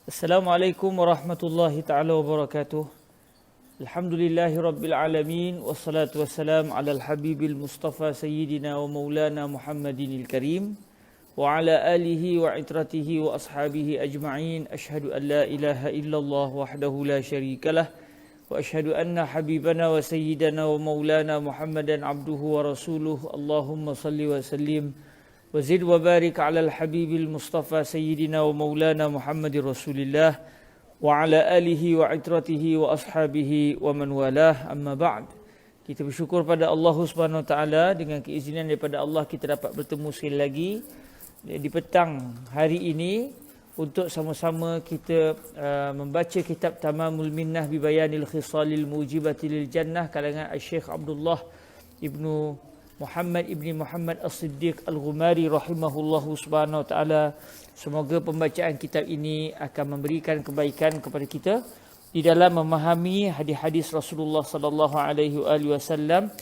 Assalamualaikum warahmatullahi taala wabarakatuh. Alhamdulillahi rabbil alamin wassalatu wassalam ala al-habibil mustafa sayyidina wa maulana Muhammadinil karim wa ala alihi wa itratihi wa ashabihi ajma'in. Ashhadu an la ilaha illallah wahdahu la syarikalah wa ashhadu anna habibana wa sayyidana wa maulana Muhammadan abduhu wa rasuluh. Allahumma salli wa sallim وزد وبارك على الحبيب المصطفى سيدنا ومولانا محمد رسول الله وعلى آله وعترته وأصحابه ومن والاه. أما بعد, kita bersyukur pada Allah Subhanahu Wa Taala dengan keizinan daripada Allah kita dapat bertemu sekali lagi di petang hari ini untuk sama-sama kita membaca kitab Tamamul Minnah bi Bayanil Khisalil Mujibati lil Jannah karangan Syekh Abdullah Ibnu Muhammad ibni Muhammad As-Siddiq Al-Ghumari rahimahullahu subhanahu wa ta'ala. Semoga pembacaan kitab ini akan memberikan kebaikan kepada kita di dalam memahami hadis-hadis Rasulullah sallallahu alaihi wasallam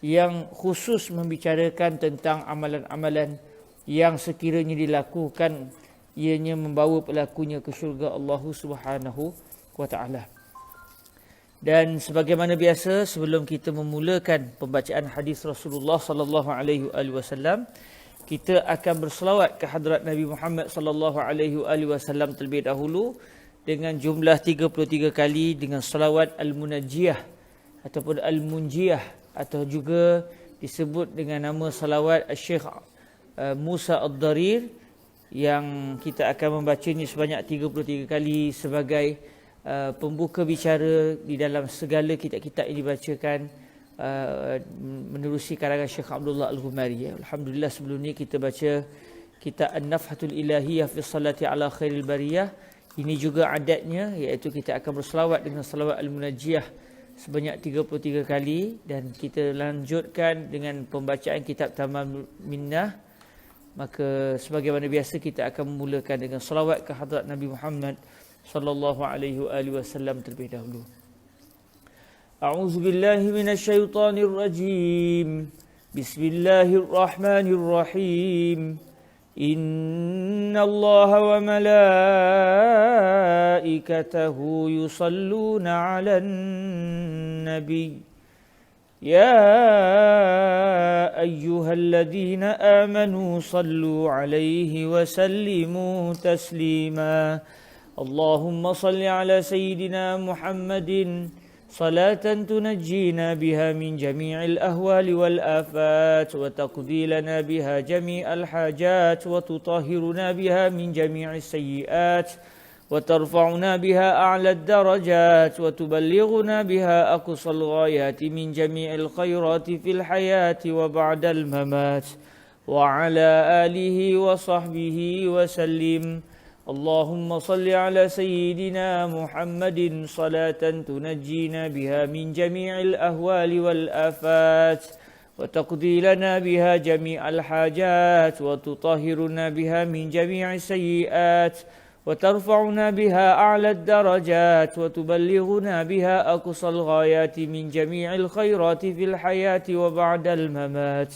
yang khusus membicarakan tentang amalan-amalan yang sekiranya dilakukan ianya membawa pelakunya ke syurga Allah Subhanahu wa ta'ala. Dan sebagaimana biasa, sebelum kita memulakan pembacaan hadis Rasulullah sallallahu alaihi wasallam, kita akan berselawat ke hadrat Nabi Muhammad sallallahu alaihi wasallam terlebih dahulu dengan jumlah 33 kali dengan selawat al-munajjiyah ataupun al-munjiyah, atau juga disebut dengan nama selawat Syekh Musa Ad-Darir, yang kita akan membacanya sebanyak 33 kali sebagai pembuka bicara di dalam segala kitab-kitab yang dibacakan menerusi karangan Syekh Abdullah Al-Ghumari. Alhamdulillah, sebelum ni kita baca kitab An-Nafhatul Ilahiyah fi Salati ala Khairil Bariyah. Ini juga adatnya, iaitu kita akan berselawat dengan selawat Al-Munajjiyah sebanyak 33 kali, dan kita lanjutkan dengan pembacaan kitab Tamamul Minnah. Maka sebagaimana biasa kita akan memulakan dengan selawat ke hadrat Nabi Muhammad sallallahu alaihi wasallam terlebih dahulu. A'udzu billahi minasyaitonir rajim. Bismillahirrahmanirrahim. Innallaha wa malaikatahu yusalluna 'alan nabiy. Ya ayyuhalladzina amanu sallu 'alaihi wa sallimu taslima. اللهم صل على سيدنا محمد صلاة تنجينا بها من جميع الأهوال والآفات وتقضي لنا بها جميع الحاجات وتطهرنا بها من جميع السيئات وترفعنا بها أعلى الدرجات وتبلغنا بها أقصى الغايات من جميع الخيرات في الحياة وبعد الممات وعلى آله وصحبه وسلم. اللهم صل على سيدنا محمد صلاة تنجينا بها من جميع الأهوال والآفات وتقضي لنا بها جميع الحاجات وتطهرنا بها من جميع السيئات وترفعنا بها أعلى الدرجات وتبلغنا بها أقصى الغايات من جميع الخيرات في الحياة وبعد الممات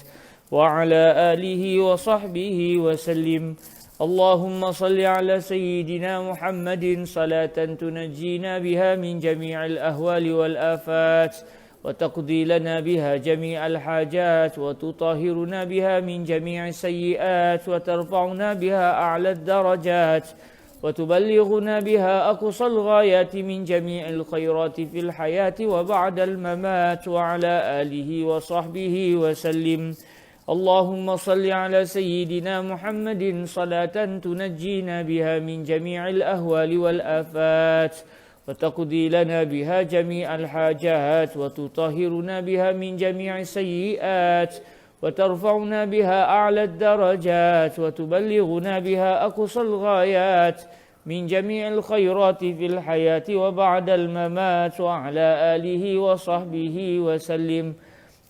وعلى آله وصحبه وسلم. اللهم صل على سيدنا محمد صلاة تنجينا بها من جميع الأهوال والآفات وتقضي لنا بها جميع الحاجات وتطهرنا بها من جميع السيئات وترفعنا بها أعلى الدرجات وتبلغنا بها أقصى الغايات من جميع الخيرات في الحياة وبعد الممات وعلى آله وصحبه وسلم. اللهم صل على سيدنا محمد صلاة تنجينا بها من جميع الأهوال والآفات وتقضي لنا بها جميع الحاجات وتطهرنا بها من جميع السيئات وترفعنا بها أعلى الدرجات وتبلغنا بها أقصى الغايات من جميع الخيرات في الحياة وبعد الممات وعلى آله وصحبه وسلم.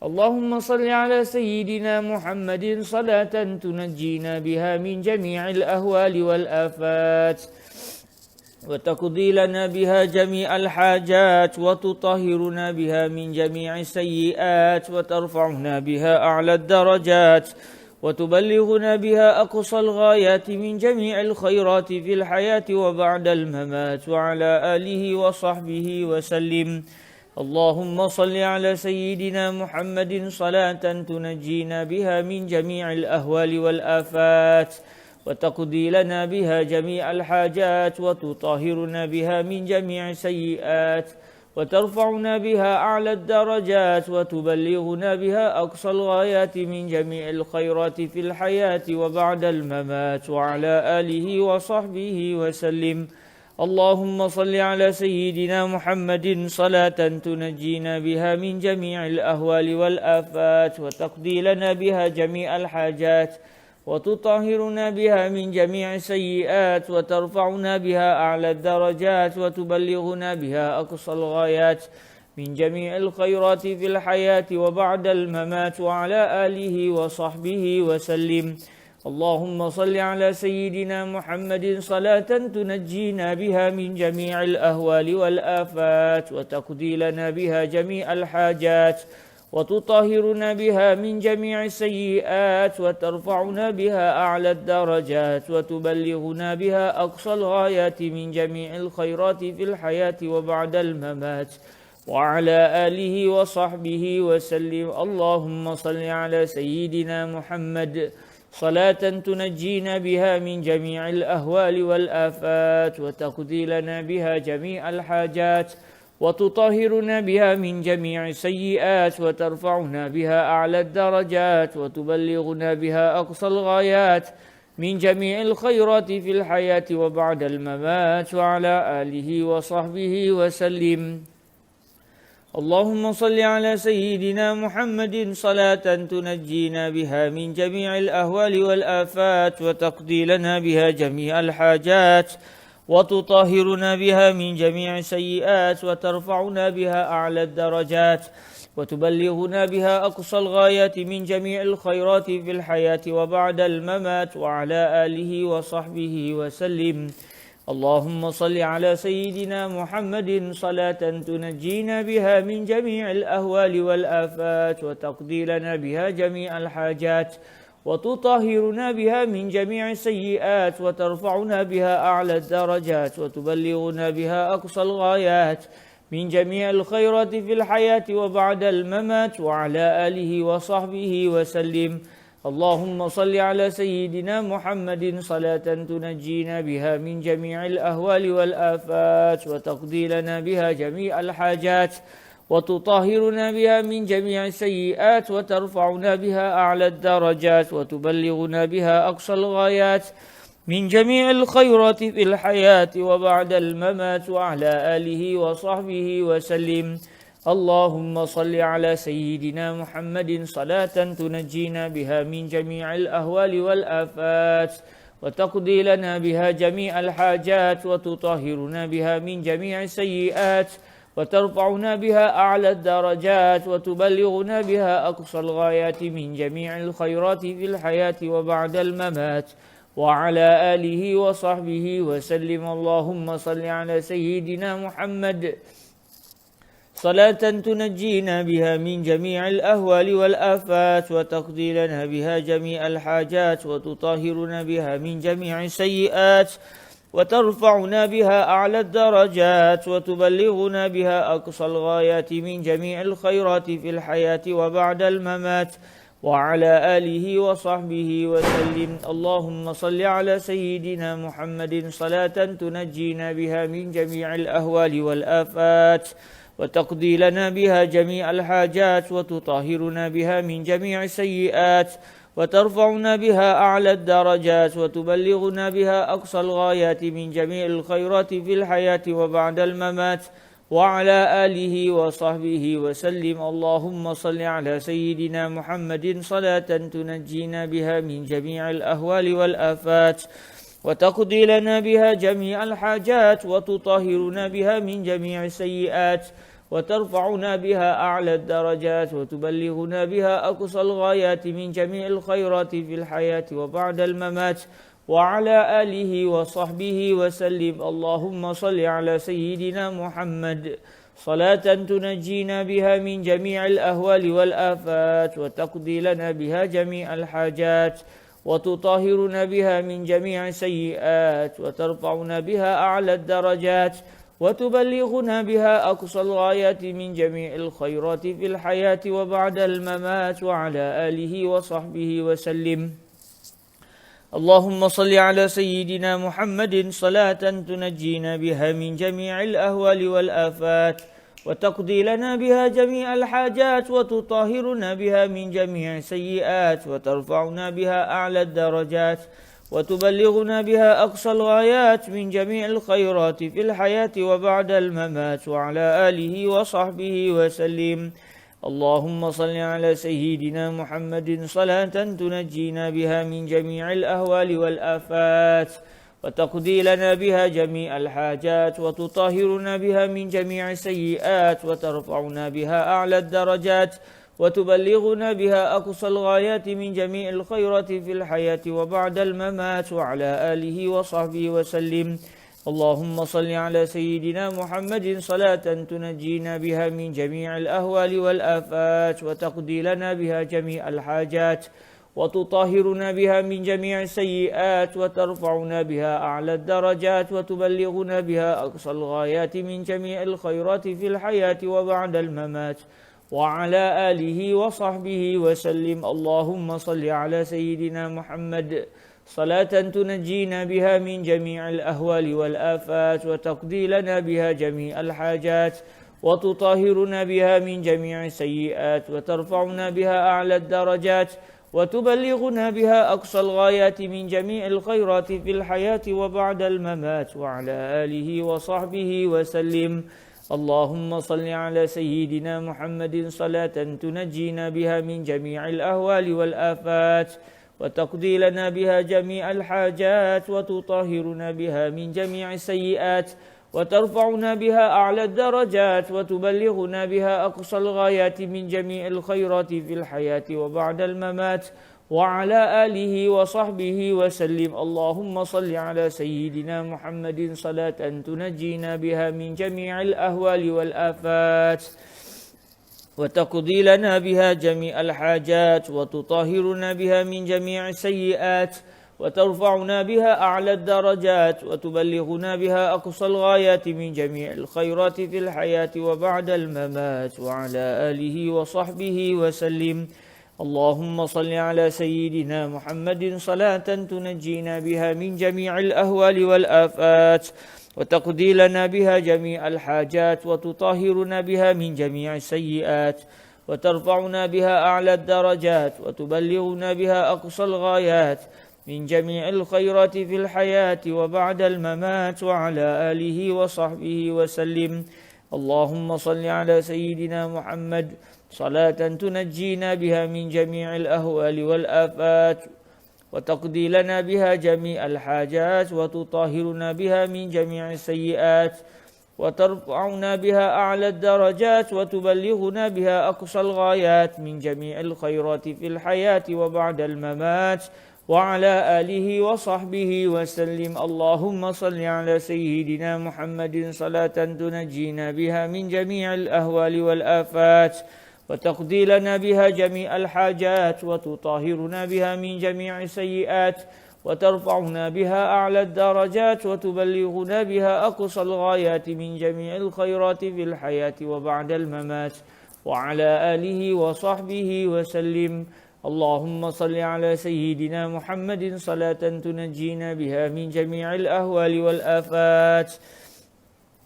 اللهم صل على سيدنا محمد صلاة تنجينا بها من جميع الأهوال والآفات وتقضي لنا بها جميع الحاجات وتطهرنا بها من جميع السيئات وترفعنا بها أعلى الدرجات وتبلغنا بها أقصى الغايات من جميع الخيرات في الحياة وبعد الممات وعلى آله وصحبه وسلم. اللهم صل على سيدنا محمد صلاة تنجينا بها من جميع الأهوال والآفات وتقضي لنا بها جميع الحاجات وتطهرنا بها من جميع السيئات وترفعنا بها أعلى الدرجات وتبلغنا بها أقصى الغايات من جميع الخيرات في الحياة وبعد الممات وعلى آله وصحبه وسلم. اللهم صل على سيدنا محمد صلاة تنجينا بها من جميع الأهوال والآفات وتقضي لنا بها جميع الحاجات وتطهرنا بها من جميع السيئات وترفعنا بها أعلى الدرجات وتبلغنا بها أقصى الغايات من جميع الخيرات في الحياة وبعد الممات وعلى آله وصحبه وسلم. اللهم صل على سيدنا محمد صلاة تنجينا بها من جميع الأهوال والآفات وتقضي لنا بها جميع الحاجات وتطهرنا بها من جميع السيئات وترفعنا بها أعلى الدرجات وتبلغنا بها أقصى الغايات من جميع الخيرات في الحياة وبعد الممات وعلى آله وصحبه وسلم. اللهم صل على سيدنا محمد صلاة تنجينا بها من جميع الأهوال والآفات وتقضي لنا بها جميع الحاجات وتطهرنا بها من جميع السيئات وترفعنا بها أعلى الدرجات وتبلغنا بها أقصى الغايات من جميع الخيرات في الحياة وبعد الممات وعلى آله وصحبه وسلم. اللهم صل على سيدنا محمد صلاة تنجينا بها من جميع الأهوال والآفات وتقضي لنا بها جميع الحاجات وتطهرنا بها من جميع السيئات وترفعنا بها أعلى الدرجات وتبلغنا بها أقصى الغايات من جميع الخيرات في الحياة وبعد الممات وعلى آله وصحبه وسلم. اللهم صل على سيدنا محمد صلاة تنجينا بها من جميع الأهوال والآفات وتقضي لنا بها جميع الحاجات وتطهرنا بها من جميع السيئات وترفعنا بها أعلى الدرجات وتبلغنا بها أقصى الغايات من جميع الخيرات في الحياة وبعد الممات وعلى آله وصحبه وسلم. اللهم صل على سيدنا محمد صلاة تنجينا بها من جميع الأهوال والآفات وتقضي لنا بها جميع الحاجات وتطهرنا بها من جميع السيئات وترفعنا بها أعلى الدرجات وتبلغنا بها أقصى الغايات من جميع الخيرات في الحياة وبعد الممات وعلى آله وصحبه وسلم. اللهم صل على سيدنا محمد صلاة تنجينا بها من جميع الأهوال والآفات وتقضي لنا بها جميع الحاجات وتطهرنا بها من جميع السيئات وترفعنا بها أعلى الدرجات وتبلغنا بها أقصى الغايات من جميع الخيرات في الحياة وبعد الممات وعلى آله وصحبه وسلم. اللهم صل على سيدنا محمد صلاة تنجينا بها من جميع الأهوال والآفات وتقضي لنا بها جميع الحاجات وتطهرنا بها من جميع السيئات وترفعنا بها أعلى الدرجات وتبلغنا بها أقصى الغايات من جميع الخيرات في الحياة وبعد الممات وعلى آله وصحبه وسلم. اللهم صل على سيدنا محمد صلاة تنجينا بها من جميع الأهوال والآفات وتقضي لنا بها جميع الحاجات وتطهرنا بها من جميع السيئات وترفعنا بها أعلى الدرجات وتبلغنا بها أقصى الغايات من جميع الخيرات في الحياة وبعد الممات وعلى آله وصحبه وسلم. اللهم صل على سيدنا محمد صلاة تنجينا بها من جميع الأهوال والآفات وتقضي لنا بها جميع الحاجات وتطهرنا بها من جميع السيئات وترفعنا بها أعلى الدرجات وتبلغنا بها أقصى الغايات من جميع الخيرات في الحياة وبعد الممات وعلى آله وصحبه وسلم. اللهم صل على سيدنا محمد صلاة تنجينا بها من جميع الأهوال والآفات وتقضي لنا بها جميع الحاجات وتطهرنا بها من جميع السيئات وترفعنا بها أعلى الدرجات وتبلغنا بها أقصى الغايات من جميع الخيرات في الحياة وبعد الممات وعلى آله وصحبه وسلم. اللهم صل على سيدنا محمد صلاة تنجينا بها من جميع الأهوال والآفات وتقضي لنا بها جميع الحاجات وتطهرنا بها من جميع السيئات وترفعنا بها أعلى الدرجات وتبلغنا بها أقصى الغايات من جميع الخيرات في الحياة وبعد الممات وعلى آله وصحبه وسلم. اللهم صل على سيدنا محمد صلاة تنجينا بها من جميع الأهوال والآفات وتقضي لنا بها جميع الحاجات وتطهرنا بها من جميع السيئات وترفعنا بها أعلى الدرجات وتبلغنا بها أقصى الغايات من جميع الخيرات في الحياة وبعد الممات وعلى آله وصحبه وسلم. اللهم صل على سيدنا محمد صلاة تنجينا بها من جميع الأهوال والآفات وتقضي لنا بها جميع الحاجات وتطهرنا بها من جميع السيئات وترفعنا بها أعلى الدرجات وتبلغنا بها أقصى الغايات من جميع الخيرات في الحياة وبعد الممات وعلى آله وصحبه وسلم. اللهم صل على سيدنا محمد صلاة تنجينا بها من جميع الأهوال والآفات وتقضي لنا بها جميع الحاجات وتطهرنا بها من جميع السيئات وترفعنا بها أعلى الدرجات وتبلغنا بها أقصى الغايات من جميع الخيرات في الحياة وبعد الممات وعلى آله وصحبه وسلم. اللهم صل على سيدنا محمد صلاة تنجينا بها من جميع الأهوال والآفات وتقضي لنا بها جميع الحاجات وتطهرنا بها من جميع السيئات وترفعنا بها أعلى الدرجات وتبلغنا بها أقصى الغايات من جميع الخيرات في الحياة وبعد الممات وعلى آله وصحبه وسلم. اللهم صل على سيدنا محمد صلاة تنجينا بها من جميع الأهوال والآفات وتقضي لنا بها جميع الحاجات وتطهرنا بها من جميع السيئات وترفعنا بها أعلى الدرجات وتبلغنا بها أقصى الغايات من جميع الخيرات في الحياة وبعد الممات وعلى آله وصحبه وسلم. اللهم صل على سيدنا محمد صلاة تنجينا بها من جميع الأهوال والآفات وتقضي لنا بها جميع الحاجات وتطهرنا بها من جميع السيئات وترفعنا بها أعلى الدرجات وتبلغنا بها أقصى الغايات من جميع الخيرات في الحياة وبعد الممات وعلى آله وصحبه وسلم. اللهم صل على سيدنا محمد صلاة تنجينا بها من جميع الأهوال والآفات وتقضي لنا بها جميع الحاجات وتطهرنا بها من جميع السيئات وترفعنا بها أعلى الدرجات وتبلغنا بها أقصى الغايات من جميع الخيرات في الحياة وبعد الممات وعلى آله وصحبه وسلم. اللهم صل على سيدنا محمد صلاة تنجينا بها من جميع الأهوال والآفات وتقضي لنا بها جميع الحاجات وتطهرنا بها من جميع السيئات وترفعنا بها أعلى الدرجات وتبلغنا بها أقصى الغايات من جميع الخيرات في الحياة وبعد الممات وعلى آله وصحبه وسلم. اللهم صل على سيدنا محمد صلاة تنجينا بها من جميع الأهوال والآفات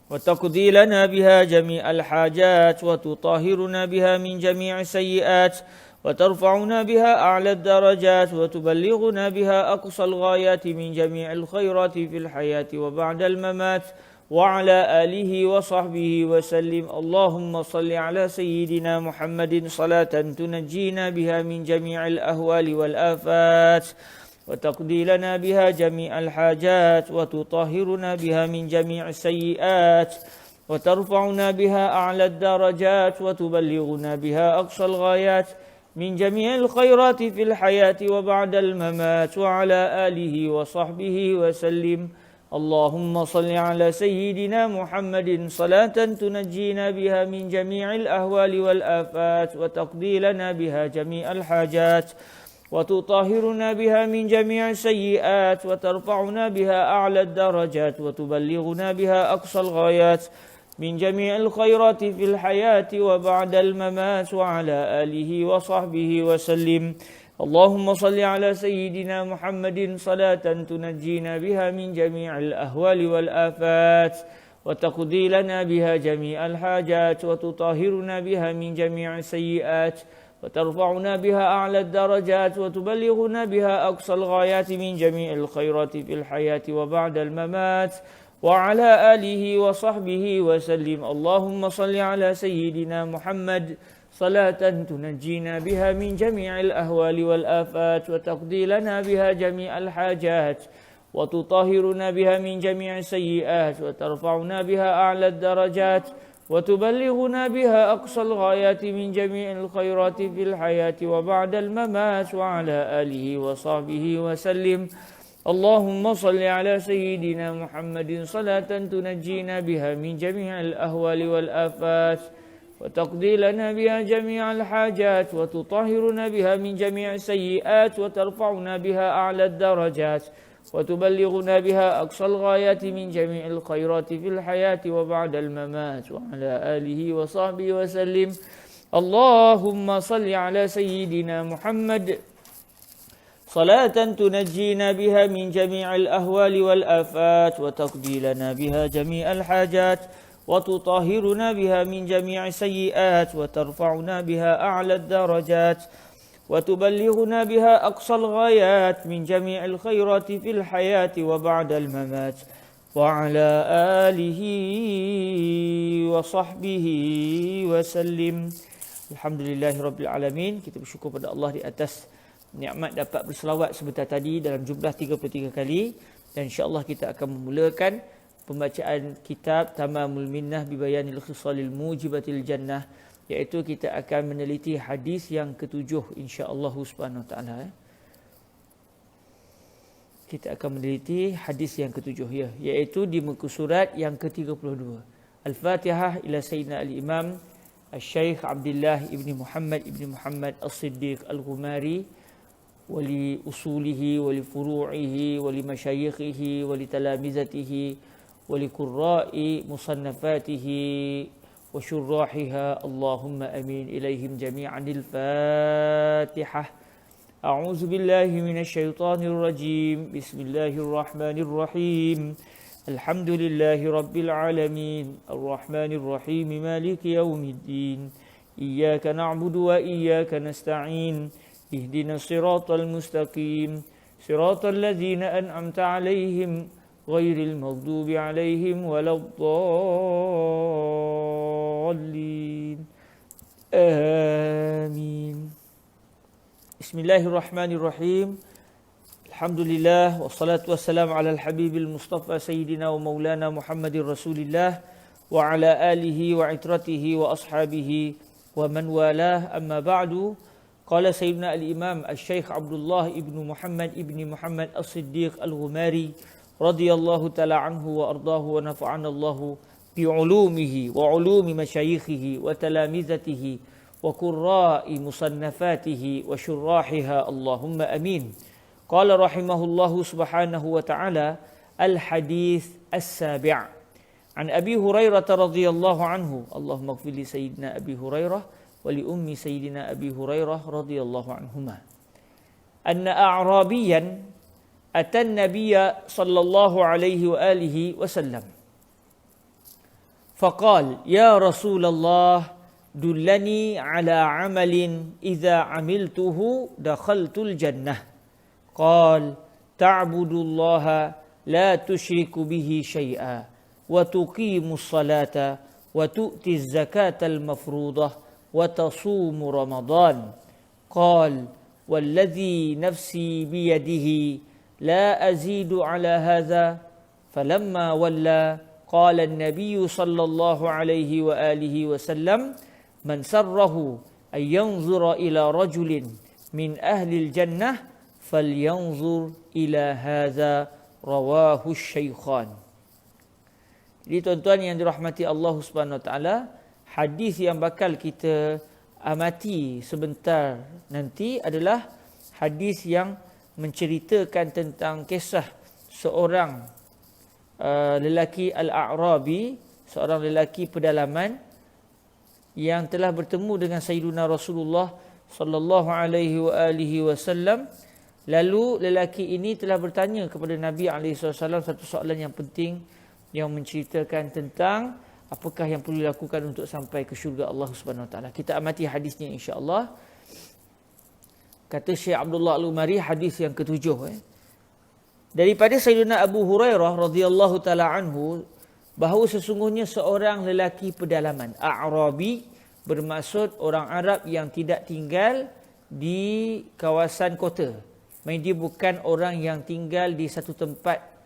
وتقضي لنا بها جميع الحاجات وتطهرنا بها من جميع السيئات وترفعنا بها أعلى الدرجات وتبلغنا بها أقصى الغايات من جميع الخيرات في الحياة وبعد الممات وعلى آله وصحبه وسلم. اللهم صل على سيدنا محمد صلاة تنجينا بها من جميع الأهوال والآفات وتقضي لنا بها جميع الحاجات وتطهرنا بها من جميع السيئات وترفعنا بها أعلى الدرجات وتبلغنا بها أقصى الغايات من جميع الخيرات في الحياة وبعد الممات وعلى آله وصحبه وسلم. اللهم صل على سيدنا محمد صلاة تنجينا بها من جميع الأهوال والآفات وتقضي لنا بها جميع الحاجات وتطهرنا بها من جميع السيئات وترفعنا بها أعلى الدرجات وتبلغنا بها أقصى الغايات من جميع الخيرات في الحياة وبعد الممات وعلى آله وصحبه وسلم. اللهم صل على سيدنا محمد صلاة تنجينا بها من جميع الأهوال والآفات وتقضي لنا بها جميع الحاجات وتطهرنا بها من جميع السيئات وترفعنا بها أعلى الدرجات وتبلغنا بها أقصى الغايات من جميع الخيرات في الحياة وبعد الممات وعلى آله وصحبه وسلم. اللهم صل على سيدنا محمد صلاة تنجينا بها من جميع الأهوال والآفات وتقضي لنا بها جميع الحاجات وتطهرنا بها من جميع السيئات وترفعنا بها أعلى الدرجات وتبلغنا بها أقصى الغايات من جميع الخيرات في الحياة وبعد الممات وعلى آله وصحبه وسلم. اللهم صل على سيدنا محمد صلاة تنجينا بها من جميع الأهوال والآفات وتقضي لنا بها جميع الحاجات وتطهرنا بها من جميع السيئات وترفعنا بها أعلى الدرجات وتبلغنا بها أقصى الغايات من جميع الخيرات في الحياة وبعد الممات وعلى آله وصحبه وسلم. اللهم صل على سيدنا محمد صلاة تنجينا بها من جميع الأهوال والآفات وتقضي لنا بها جميع الحاجات وتطهرنا بها من جميع السيئات وترفعنا بها أعلى الدرجات وتبلغنا بها أقصى الغايات من جميع الخيرات في الحياة وبعد الممات وعلى آله وصحبه وسلم. Alhamdulillah Rabbil Alamin. Kita bersyukur pada Allah di atas nikmat dapat berselawat sebentar tadi dalam jumlah 33 kali. Dan insyaAllah kita akan memulakan pembacaan kitab Tamamul Minnah bi Bayanil Khisalil Mujibatil Jannah, iaitu kita akan meneliti hadis yang ketujuh insya-Allah Subhanahu Wa Taala. Kita akan meneliti hadis yang ketujuh iaitu di muka surat yang ke-32. Al-Fatihah ila Sayyidina Al-Imam Al-Syeikh Abdullah ibni Muhammad As-Siddiq Al-Ghumari wali usulihi wali furu'ihi wali masyayikhihi wali talamizatihi wali qurra'i musannafatihi wa syurrahiha. Allahumma amin. Ilaihim jami'anil Fatihah. A'udzu billahi minasyaitonir rajim. Bismillahirrahmanirrahim. Alhamdulillahi rabbil alamin. Arrahmanir rahim. Maliki yaumiddin. Iyyaka na'budu wa iyyaka nasta'in. Ihdinas siratal mustaqim. Siratal ladzina an'amta 'alaihim ghairil maghdubi 'alaihim waladdallin. Amin. Bismillahirrahmanirrahim. Alhamdulillah wassalatu wassalamu ala al-habibil mustafa sayyidina wa maulana Muhammadir Rasulillah wa ala alihi wa itratihi wa ashabihi wa man walah. Amma ba'du. Qala Sayyidina al-Imam Al-Syeikh Abdullah ibnu Muhammad As-Siddiq Al-Ghumari radhiyallahu ta'ala anhu wa ardahu wa nafa'ana Allahu bi ulumihi wa ulumi masyayikhihi wa talamizatihi wa qurra'i musannafatihi wa syurrahiha. Allahumma amin. Qala rahimahullahu subhanahu wa ta'ala al-hadith as-sabi' an Abi Hurairah radhiyallahu anhu. Allahumma ighfir li sayyidina Abi Hurairah wa li ummi sayyidina Abi Hurairah radhiyallahu anhuma. Anna a'rabiyan atan nabiyya sallallahu alaihi wa alihi wasallam faqala ya Rasulullah dullani ala amalin idza amiltuhu dakhaltul jannah. قال تعبد الله لا تشرك به شيئا وتقيم الصلاة وتؤتي الزكاة المفروضة وتصوم رمضان. قال والذي نفسي بيده لا أزيد على هذا. فلما ولى قال النبي صلى الله عليه وآله وسلم من سره ayyanzura ila rajulin min ahli al-jannah falyanzur ila hadza rawahu syaikhan. Jadi tuan-tuan yang dirahmati Allah Subhanahu Wa Taala, hadis yang bakal kita amati sebentar nanti adalah hadis yang menceritakan tentang kisah seorang lelaki Al-A'rabi, seorang lelaki pedalaman yang telah bertemu dengan Sayyiduna Rasulullah sallallahu alaihi wasallam. Lalu lelaki ini telah bertanya kepada Nabi alaihi wasallam satu soalan yang penting yang menceritakan tentang apakah yang perlu dilakukan untuk sampai ke syurga Allah Subhanahu Wa Taala. Kita amati hadisnya insya-Allah. Kata Syekh Abdullah Al-Umari, hadis yang ketujuh. Daripada Sayyidina Abu Hurairah radhiyallahu taala anhu, bahawa sesungguhnya seorang lelaki pedalaman, A'rabi, bermaksud orang Arab yang tidak tinggal di kawasan kota. Maksudnya dia bukan orang yang tinggal di satu tempat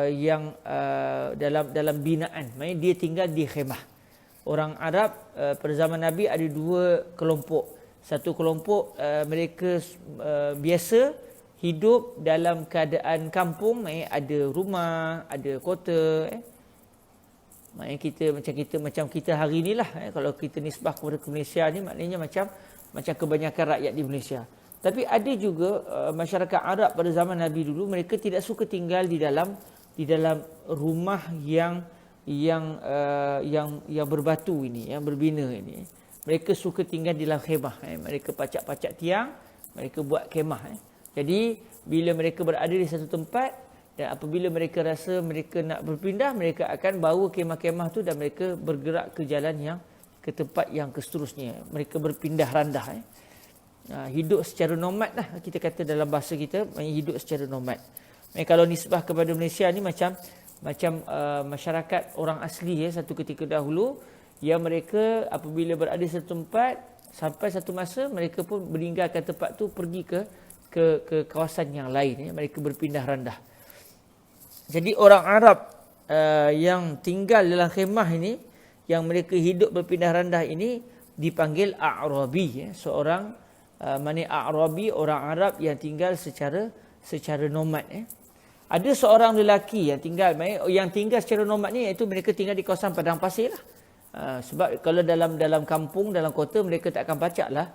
yang dalam binaan. Maksudnya dia tinggal di khemah. Orang Arab pada zaman Nabi ada dua kelompok. Satu kelompok mereka biasa hidup dalam keadaan kampung, ada rumah, ada kota. Maknanya macam kita hari inilah. Kalau kita nisbah kepada Malaysia ni, maknanya macam kebanyakan rakyat di Malaysia. Tapi ada juga masyarakat Arab pada zaman Nabi dulu, mereka tidak suka tinggal di dalam rumah yang berbatu ini, yang berbina ini. Mereka suka tinggal di dalam khemah. Mereka pacak-pacak tiang, mereka buat khemah. Jadi bila mereka berada di satu tempat, dan apabila mereka rasa mereka nak berpindah, mereka akan bawa kemah-kemah tu dan mereka bergerak ke jalan ke tempat yang seterusnya. Mereka berpindah randah. Hidup secara nomad lah, kita kata dalam bahasa kita, hidup secara nomad. Kalau nisbah kepada Malaysia ni macam masyarakat orang asli satu ketika dahulu, yang mereka apabila berada di satu tempat, sampai satu masa mereka pun meninggalkan tempat tu, pergi ke kawasan yang lain. Mereka berpindah randah. Jadi orang Arab yang tinggal dalam khemah ini, yang mereka hidup berpindah randah ini, dipanggil A'rabi. Seorang A'rabi, orang Arab yang tinggal secara nomad. Ada seorang lelaki yang tinggal secara nomad ni, iaitu mereka tinggal di kawasan padang pasir lah. Sebab kalau dalam kampung, dalam kota, mereka tak akan pacak lah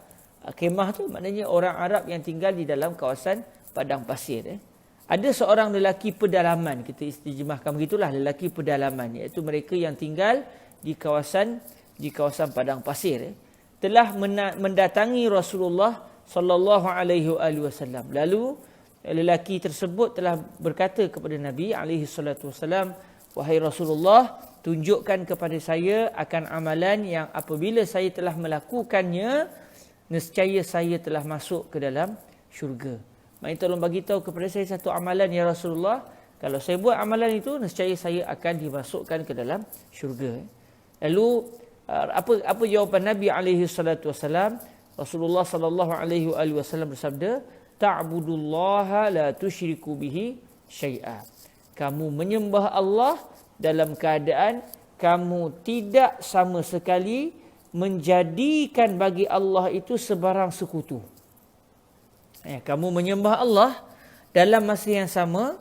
khemah tu. Maknanya orang Arab yang tinggal di dalam kawasan padang pasir. Ada seorang lelaki pedalaman, kita istigmahkan begitulah, lelaki pedalaman, iaitu mereka yang tinggal di kawasan padang pasir, telah mendatangi Rasulullah sallallahu alaihi wasallam. Lalu lelaki tersebut telah berkata kepada Nabi alaihi salatu wasallam, "Wahai Rasulullah, tunjukkan kepada saya akan amalan yang apabila saya telah melakukannya, nescaya saya telah masuk ke dalam syurga." Maksudnya tolong bagi tahu kepada saya satu amalan ya Rasulullah. Kalau saya buat amalan itu, nescaya saya akan dimasukkan ke dalam syurga. Lalu apa jawapan Nabi alaihi salatu wasallam? Rasulullah sallallahu alaihi wasallam bersabda, "Ta'budullaha la tusyriku bihi syai'a." Kamu menyembah Allah dalam keadaan kamu tidak sama sekali menjadikan bagi Allah itu sebarang sekutu. Kamu menyembah Allah dalam masa yang sama,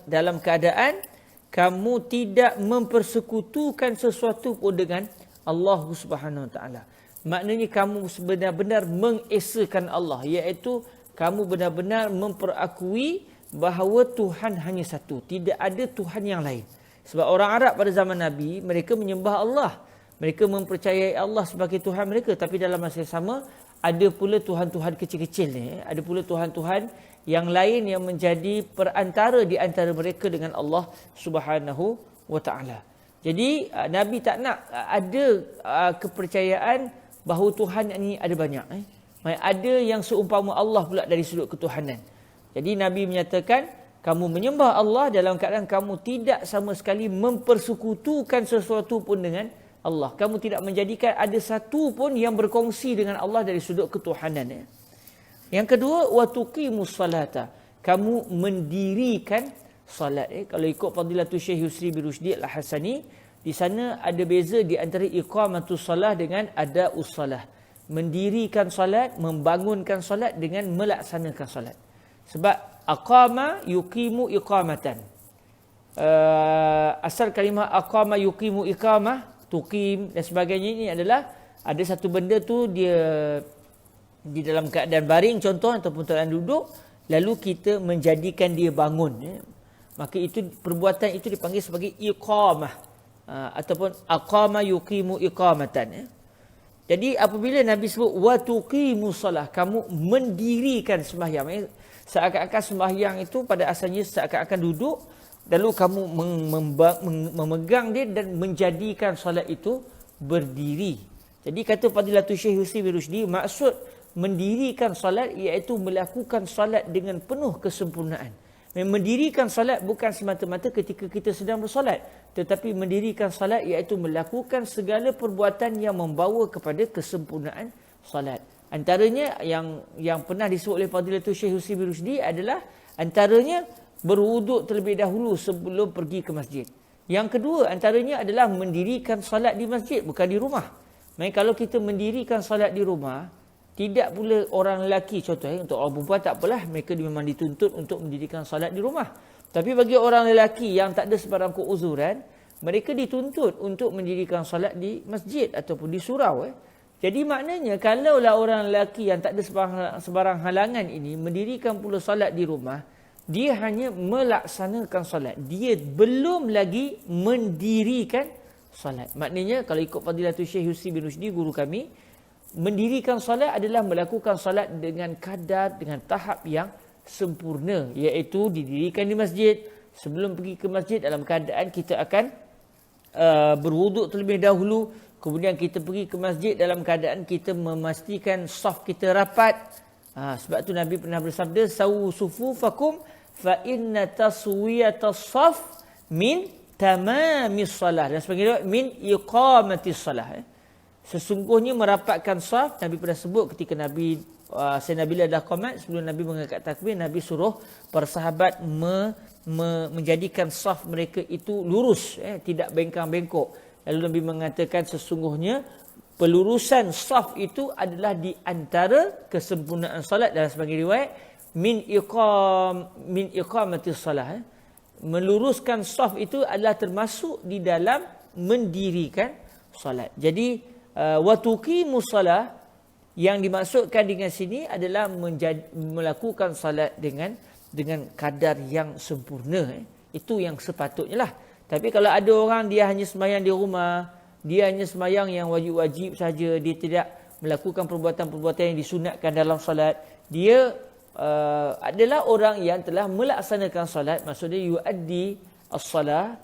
dalam keadaan kamu tidak mempersekutukan sesuatu pun dengan Allah Subhanahu Wa Taala. Maknanya kamu benar-benar mengesakan Allah, iaitu kamu benar-benar memperakui bahawa Tuhan hanya satu, tidak ada Tuhan yang lain. Sebab orang Arab pada zaman Nabi, mereka menyembah Allah, mereka mempercayai Allah sebagai Tuhan mereka, tapi dalam masa yang sama ada pula Tuhan-Tuhan kecil-kecil ni, ada pula Tuhan-Tuhan yang lain yang menjadi perantara di antara mereka dengan Allah Subhanahu Wa Taala. Jadi Nabi tak nak ada kepercayaan bahawa Tuhan ini ada banyak. Ada yang seumpama Allah pula dari sudut ketuhanan. Jadi Nabi menyatakan, kamu menyembah Allah dalam keadaan kamu tidak sama sekali mempersekutukan sesuatu pun dengan Allah. Kamu tidak menjadikan ada satu pun yang berkongsi dengan Allah dari sudut ketuhanan. Yang kedua, wa tuqimus salata. Kamu mendirikan salat. Kalau ikut Fadilatul Syekh Yusri bin Rushdi Al-Hasani, di sana ada beza di antara iqamatus salah dengan ada'us salah. mendirikan solat, membangunkan solat dengan melaksanakan solat. Sebab aqama yuqimu iqamatan. Asal kalimah aqama yuqimu iqamah, tuqim dan sebagainya ini adalah ada satu benda tu dia di dalam keadaan baring contoh ataupun keadaan duduk, lalu kita menjadikan dia bangun, ya. Maka itu perbuatan itu dipanggil sebagai iqamah, ataupun aqama yuqimu iqamatan, ya. Jadi apabila Nabi sebut wa tuqimus salah, kamu mendirikan sembahyang, ya. Seakan-akan sembahyang itu pada asalnya seakan-akan duduk, lalu kamu memegang dia dan menjadikan solat itu berdiri. Jadi kata Fadilatul Syekh Husni bin Rushdi, maksud mendirikan solat iaitu melakukan solat dengan penuh kesempurnaan. Mendirikan solat bukan semata-mata ketika kita sedang bersolat, tetapi mendirikan solat iaitu melakukan segala perbuatan yang membawa kepada kesempurnaan solat. Antaranya yang pernah disebut oleh Fadilatul Syekh Husni bin Rushdi adalah antaranya berwuduk terlebih dahulu sebelum pergi ke masjid. Yang kedua antaranya adalah mendirikan solat di masjid, bukan di rumah. Maksudnya kalau kita mendirikan solat di rumah, tidak pula orang lelaki contohnya, untuk orang perempuan tak apalah, mereka memang dituntut untuk mendirikan solat di rumah. Tapi bagi orang lelaki yang tak ada sebarang keuzuran, mereka dituntut untuk mendirikan solat di masjid ataupun di surau. Jadi maknanya kalaulah orang lelaki yang tak ada sebarang halangan ini mendirikan pula solat di rumah, dia hanya melaksanakan solat. Dia belum lagi mendirikan solat. Maknanya kalau ikut Fadilatul Syekh Husni bin Rushdi, guru kami, mendirikan solat adalah melakukan solat dengan kadar, dengan tahap yang sempurna, iaitu didirikan di masjid. Sebelum pergi ke masjid dalam keadaan kita akan berwuduk terlebih dahulu, kemudian kita pergi ke masjid dalam keadaan kita memastikan saf kita rapat. Sebab tu Nabi pernah bersabda, sawu sufufakum fa inna taswiyatas saf min tamamis salah, dan sebagainya, min iqamatis salah. Sesungguhnya merapatkan saf, Nabi pernah sebut ketika Nabi Sayyidina Bilal dah qamat, sebelum Nabi mengangkat takbir, Nabi suruh para sahabat menjadikan saf mereka itu lurus, tidak bengkang-bengkok. Lalu Nabi mengatakan sesungguhnya pelurusan saf itu adalah di antara kesempurnaan salat. Dalam sebagai riwayat min iqamatis salah, meluruskan saf itu adalah termasuk di dalam mendirikan salat. Jadi wa tuqimus salah yang dimaksudkan dengan sini adalah melakukan salat dengan kadar yang sempurna. Itu yang sepatutnya lah. Tapi kalau ada orang dia hanya sembahyang di rumah, dia hanya sembahyang yang wajib-wajib saja, dia tidak melakukan perbuatan-perbuatan yang disunatkan dalam solat, dia adalah orang yang telah melaksanakan solat. Maksudnya yuaddi as-salah,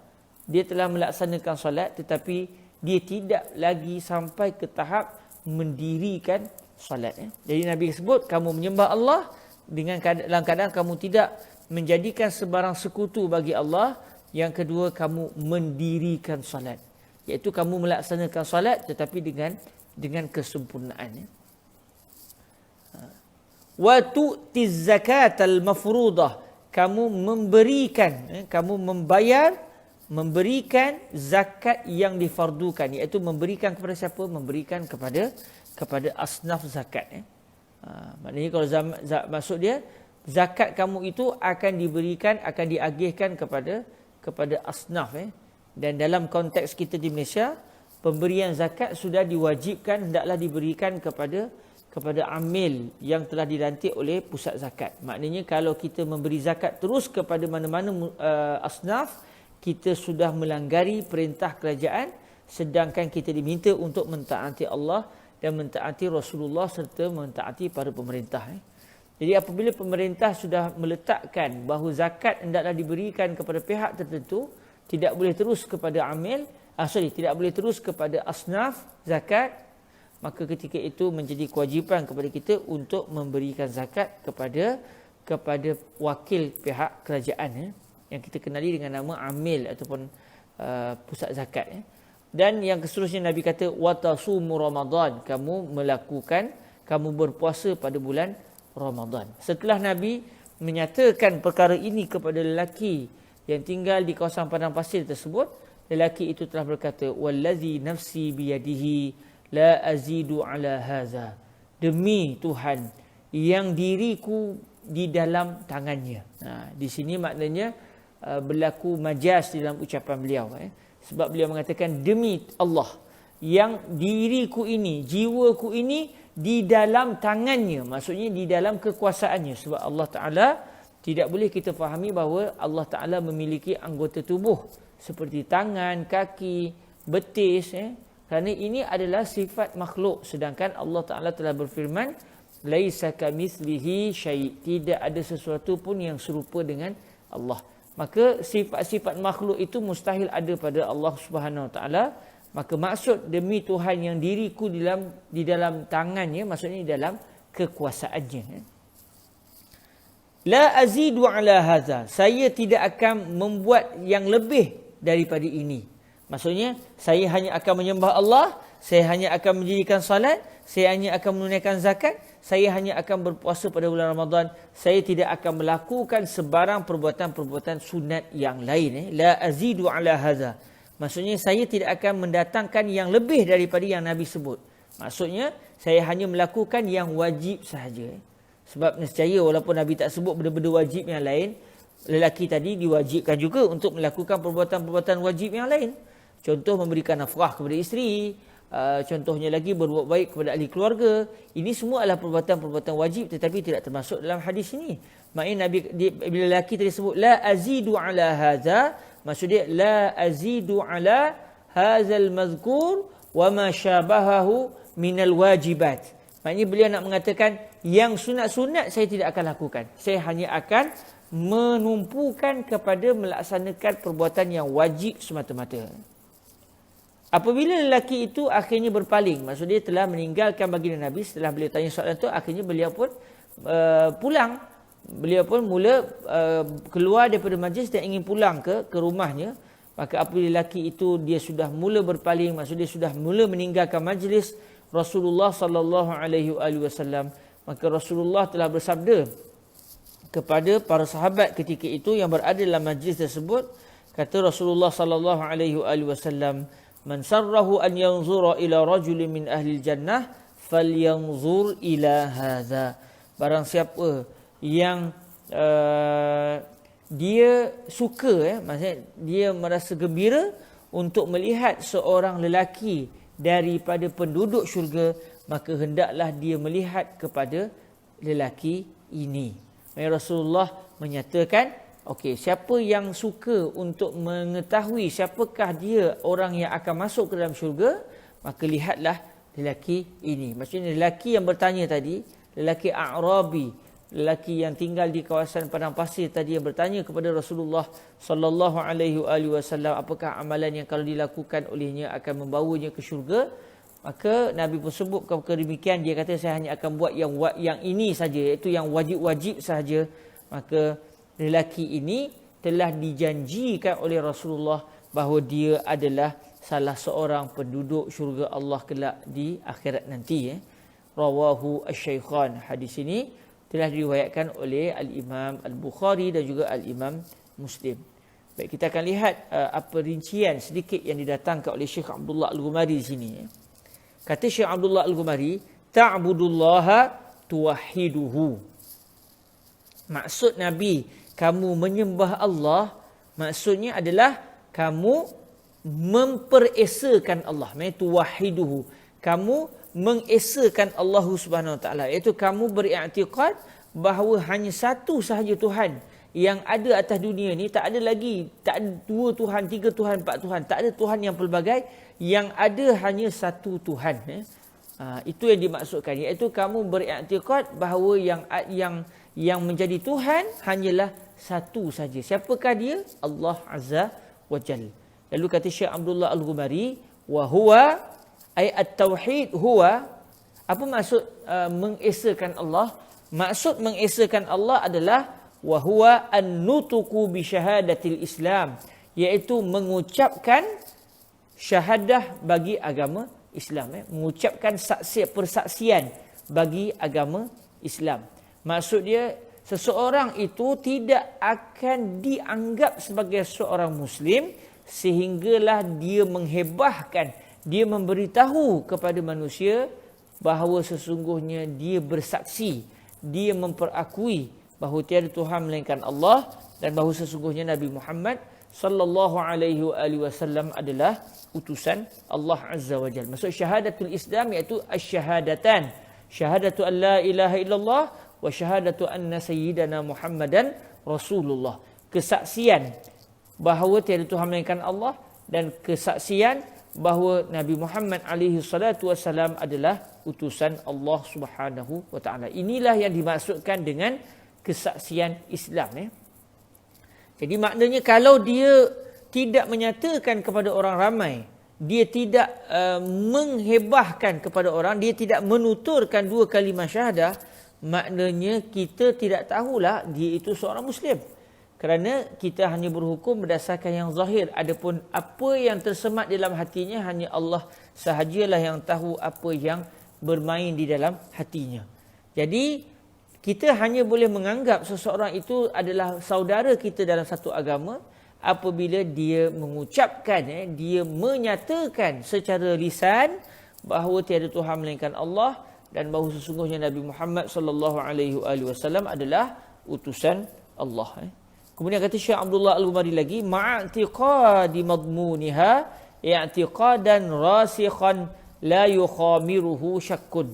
dia telah melaksanakan solat tetapi dia tidak lagi sampai ke tahap mendirikan solat. Jadi Nabi sebut, kamu menyembah Allah dalam keadaan kamu tidak menjadikan sebarang sekutu bagi Allah. Yang kedua, kamu mendirikan solat, iaitu kamu melaksanakan solat tetapi dengan kesempurnaan. Wa tu'tiz zakatal mafruḍah, kamu memberikan, kamu memberikan zakat yang difardukan, iaitu memberikan kepada siapa? Memberikan kepada asnaf zakat. Maknanya kalau maksud dia, zakat kamu itu akan diberikan, akan diagihkan kepada asnaf. Dan dalam konteks kita di Malaysia, pemberian zakat sudah diwajibkan, hendaklah diberikan kepada amil yang telah dilantik oleh pusat zakat. Maknanya kalau kita memberi zakat terus kepada mana-mana asnaf, kita sudah melanggari perintah kerajaan, sedangkan kita diminta untuk mentaati Allah dan mentaati Rasulullah serta mentaati para pemerintah. Jadi apabila pemerintah sudah meletakkan bahawa zakat hendaklah diberikan kepada pihak tertentu, tidak boleh terus kepada amil, tidak boleh terus kepada asnaf zakat, maka ketika itu menjadi kewajipan kepada kita untuk memberikan zakat kepada wakil pihak kerajaan, yang kita kenali dengan nama amil ataupun pusat zakat. Dan yang seterusnya Nabi kata watasumu Ramadan, kamu berpuasa pada bulan Ramadan. Setelah Nabi menyatakan perkara ini kepada lelaki yang tinggal di kawasan padang pasir tersebut, lelaki itu telah berkata, wallazi nafsi biyadihi La azidu ala haza. Demi Tuhan yang diriku di dalam tangannya. Di sini maknanya berlaku majaz dalam ucapan beliau. Sebab beliau mengatakan demi Allah yang diriku ini, jiwaku ini di dalam tangannya. Maksudnya di dalam kekuasaannya. Sebab Allah Ta'ala tidak boleh kita fahami bahawa Allah Ta'ala memiliki anggota tubuh seperti tangan, kaki, betis. Kerana ini adalah sifat makhluk. Sedangkan Allah Ta'ala telah berfirman, laisa kamitslihi syai'. Tidak ada sesuatu pun yang serupa dengan Allah. Maka sifat-sifat makhluk itu mustahil ada pada Allah Subhanahu Wa Ta'ala. Maka maksud demi Tuhan yang diriku di dalam tangannya, maksudnya di dalam kekuasaannya. La azidu ala hadza. Saya tidak akan membuat yang lebih daripada ini. Maksudnya, saya hanya akan menyembah Allah, saya hanya akan mendirikan salat, saya hanya akan menunaikan zakat, saya hanya akan berpuasa pada bulan Ramadan, saya tidak akan melakukan sebarang perbuatan-perbuatan sunat yang lain. La azidu ala hadza. Maksudnya, saya tidak akan mendatangkan yang lebih daripada yang Nabi sebut. Maksudnya, saya hanya melakukan yang wajib sahaja. Sebab nescaya walaupun Nabi tak sebut benda-benda wajib yang lain, lelaki tadi diwajibkan juga untuk melakukan perbuatan-perbuatan wajib yang lain. Contoh memberikan nafkah kepada isteri, contohnya lagi berbuat baik kepada ahli keluarga. Ini semua adalah perbuatan-perbuatan wajib tetapi tidak termasuk dalam hadis ini. Maknanya Nabi bila lelaki tadi sebut la azidu ala hadza, maksud dia la azidu ala hadzal mazkur wa ma syabahahu minal wajibat. Maknanya beliau nak mengatakan yang sunat-sunat saya tidak akan lakukan. Saya hanya akan menumpukan kepada melaksanakan perbuatan yang wajib semata-mata. Apabila lelaki itu akhirnya berpaling, maksud dia telah meninggalkan baginda Nabi, setelah beliau tanya soalan itu, akhirnya beliau pun pulang. Beliau pun mula keluar daripada majlis dan ingin pulang ke rumahnya. Maka apabila lelaki itu dia sudah mula berpaling, maksud dia sudah mula meninggalkan majlis Rasulullah sallallahu alaihi wasallam, maka Rasulullah telah bersabda kepada para sahabat ketika itu yang berada dalam majlis tersebut, kata Rasulullah sallallahu alaihi wasallam, man sarrahu an yanzura ila rajulin min ahli jannah falyanzur ila hadza. Barang siapa yang dia suka, maksudnya dia merasa gembira untuk melihat seorang lelaki daripada penduduk syurga, maka hendaklah dia melihat kepada lelaki ini. Rasulullah menyatakan, okey, siapa yang suka untuk mengetahui siapakah dia orang yang akan masuk ke dalam syurga, maka lihatlah lelaki ini. Maksudnya lelaki yang bertanya tadi, lelaki A'rabi, lelaki yang tinggal di kawasan padang pasir tadi yang bertanya kepada Rasulullah sallallahu alaihi wasallam apakah amalan yang kalau dilakukan olehnya akan membawanya ke syurga, maka Nabi pun sebut perkara demikian. Dia kata saya hanya akan buat yang ini saja, iaitu yang wajib-wajib sahaja. Maka lelaki ini telah dijanjikan oleh Rasulullah bahawa dia adalah salah seorang penduduk syurga Allah kelak di akhirat nanti. Rawahu asy-Syaikhan. Hadis ini telah diriwayatkan oleh Al-Imam Al-Bukhari dan juga Al-Imam Muslim. Baik, kita akan lihat apa rincian sedikit yang didatangkan oleh Syekh Abdullah Al-Ghumari di sini. Kata Syekh Abdullah Al-Ghumari, ta'budullaha tuwahhiduhu. Maksud Nabi, kamu menyembah Allah, maksudnya adalah kamu memperesakan Allah. Maksudnya tuwahhiduhu. Kamu mengesakan Allah Subhanahu Wa Taala, iaitu kamu beriktikad bahawa hanya satu sahaja Tuhan yang ada atas dunia ni, tak ada lagi, tak ada dua Tuhan, tiga Tuhan, empat Tuhan, tak ada Tuhan yang pelbagai, yang ada hanya satu Tuhan. Itu yang dimaksudkan, iaitu kamu beriktikad bahawa yang menjadi Tuhan hanyalah satu saja. Siapakah dia? Allah Azza wa Jalla. Lalu kata Syekh Abdullah Al-Ghumari, wa huwa ay at-tauhid huwa, apa maksud mengesakan Allah? Maksud mengesakan Allah adalah wa huwa an-nutuqu bi syahadatil Islam, iaitu mengucapkan syahadah bagi agama Islam, mengucapkan persaksian bagi agama Islam. Maksud dia, seseorang itu tidak akan dianggap sebagai seorang Muslim sehinggalah dia menghebahkan dia memberitahu kepada manusia bahawa sesungguhnya dia bersaksi, dia memperakui bahawa tiada Tuhan melainkan Allah dan bahawa sesungguhnya Nabi Muhammad sallallahu alaihi wasallam adalah utusan Allah Azza wa Jalla. Maksud syahadatul Islam iaitu asyhadatan. Syahadatu an la ilaha illallah wa syahadatu anna sayyidana Muhammadan Rasulullah. Kesaksian bahawa tiada Tuhan melainkan Allah dan kesaksian bahawa Nabi Muhammad alaihi salatu wasallam adalah utusan Allah Subhanahu wa taala. Inilah yang dimaksudkan dengan kesaksian Islam. Jadi maknanya kalau dia tidak menyatakan kepada orang ramai, dia tidak menghebahkan kepada orang, dia tidak menuturkan dua kalimah syahadah, maknanya kita tidak tahulah dia itu seorang Muslim. Kerana kita hanya berhukum berdasarkan yang zahir. Adapun apa yang tersemat dalam hatinya, hanya Allah sahajalah yang tahu apa yang bermain di dalam hatinya. Jadi kita hanya boleh menganggap seseorang itu adalah saudara kita dalam satu agama apabila dia mengucapkan, dia menyatakan secara lisan bahawa tiada Tuhan melainkan Allah dan bahawa sesungguhnya Nabi Muhammad sallallahu alaihi wasallam adalah utusan Allah. Kemudian kata Syekh Abdullah Al-Ghumari lagi, ma'atiqadi madmuniha i'tiqadan rasikhan la yukhamiruhu syakkun.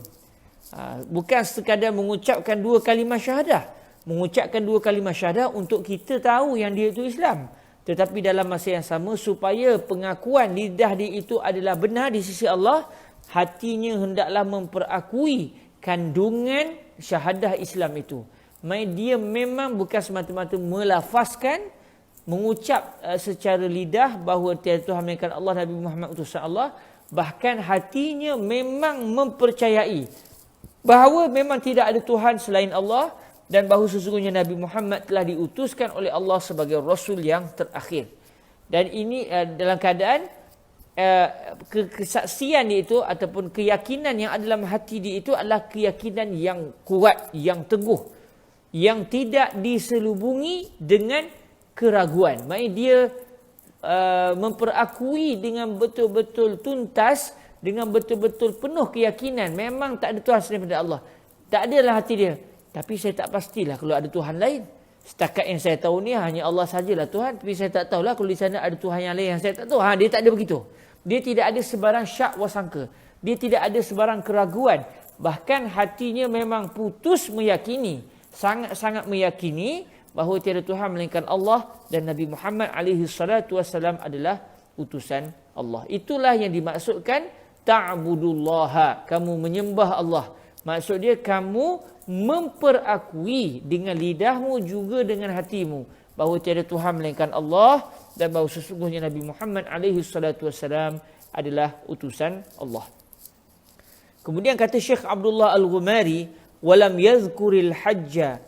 Bukan sekadar mengucapkan dua kalimah syahadah. Mengucapkan dua kalimah syahadah untuk kita tahu yang dia itu Islam. Tetapi dalam masa yang sama, supaya pengakuan lidah dia itu adalah benar di sisi Allah, hatinya hendaklah memperakui kandungan syahadah Islam itu. Dia memang bukan semata-mata melafazkan, mengucap secara lidah bahawa tiada Tuhan melainkan Allah, Nabi Muhammad utusan Allah. Bahkan hatinya memang mempercayai bahawa memang tidak ada Tuhan selain Allah dan bahawa sesungguhnya Nabi Muhammad telah diutuskan oleh Allah sebagai Rasul yang terakhir. Dan ini dalam keadaan kesaksian itu ataupun keyakinan yang ada dalam hati dia itu adalah keyakinan yang kuat, yang teguh, yang tidak diselubungi dengan keraguan. Maksudnya dia memperakui dengan betul-betul tuntas, dengan betul-betul penuh keyakinan memang tak ada Tuhan selain daripada Allah. Tak adalah hati dia, tapi saya tak pastilah kalau ada Tuhan lain. Setakat yang saya tahu ni hanya Allah sajalah Tuhan, tapi saya tak tahulah kalau di sana ada Tuhan yang lain yang saya tak tahu. Dia tak ada begitu. Dia tidak ada sebarang syak wasangka. Dia tidak ada sebarang keraguan. Bahkan hatinya memang putus meyakini, sangat-sangat meyakini bahawa tiada Tuhan melainkan Allah dan Nabi Muhammad alaihi salatu wasallam adalah utusan Allah. Itulah yang dimaksudkan ta'budullaha, kamu menyembah Allah. Maksud dia kamu memperakui dengan lidahmu juga dengan hatimu bahawa tiada Tuhan melainkan Allah dan bahawa sesungguhnya Nabi Muhammad alaihi salatu wasallam adalah utusan Allah. Kemudian kata Syekh Abdullah Al-Ghumari, walam yazkuril hajja.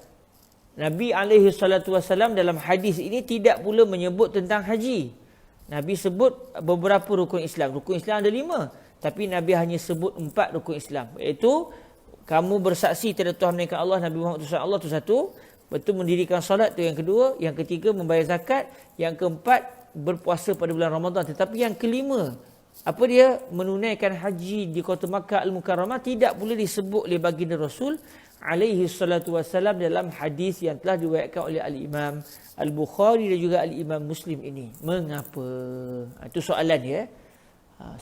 Nabi alaihi salatu wasallam dalam hadis ini tidak pula menyebut tentang haji. Nabi sebut beberapa rukun Islam. Rukun Islam ada 5, tapi Nabi hanya sebut 4 rukun Islam. Iaitu kamu bersaksi tiada Tuhan melainkan Allah, Nabi Muhammad utusan Allah, itu satu. Betul mendirikan solat, itu yang kedua. Yang ketiga membayar zakat. Yang keempat berpuasa pada bulan Ramadan. Tetapi yang kelima, apa dia? Menunaikan haji di kota Makkah Al-Mukarramah tidak boleh disebut oleh baginda Rasul alaihi salatu wassalam dalam hadis yang telah diriwayatkan oleh Al-Imam Al-Bukhari dan juga Al-Imam Muslim ini. Mengapa? Itu soalan dia.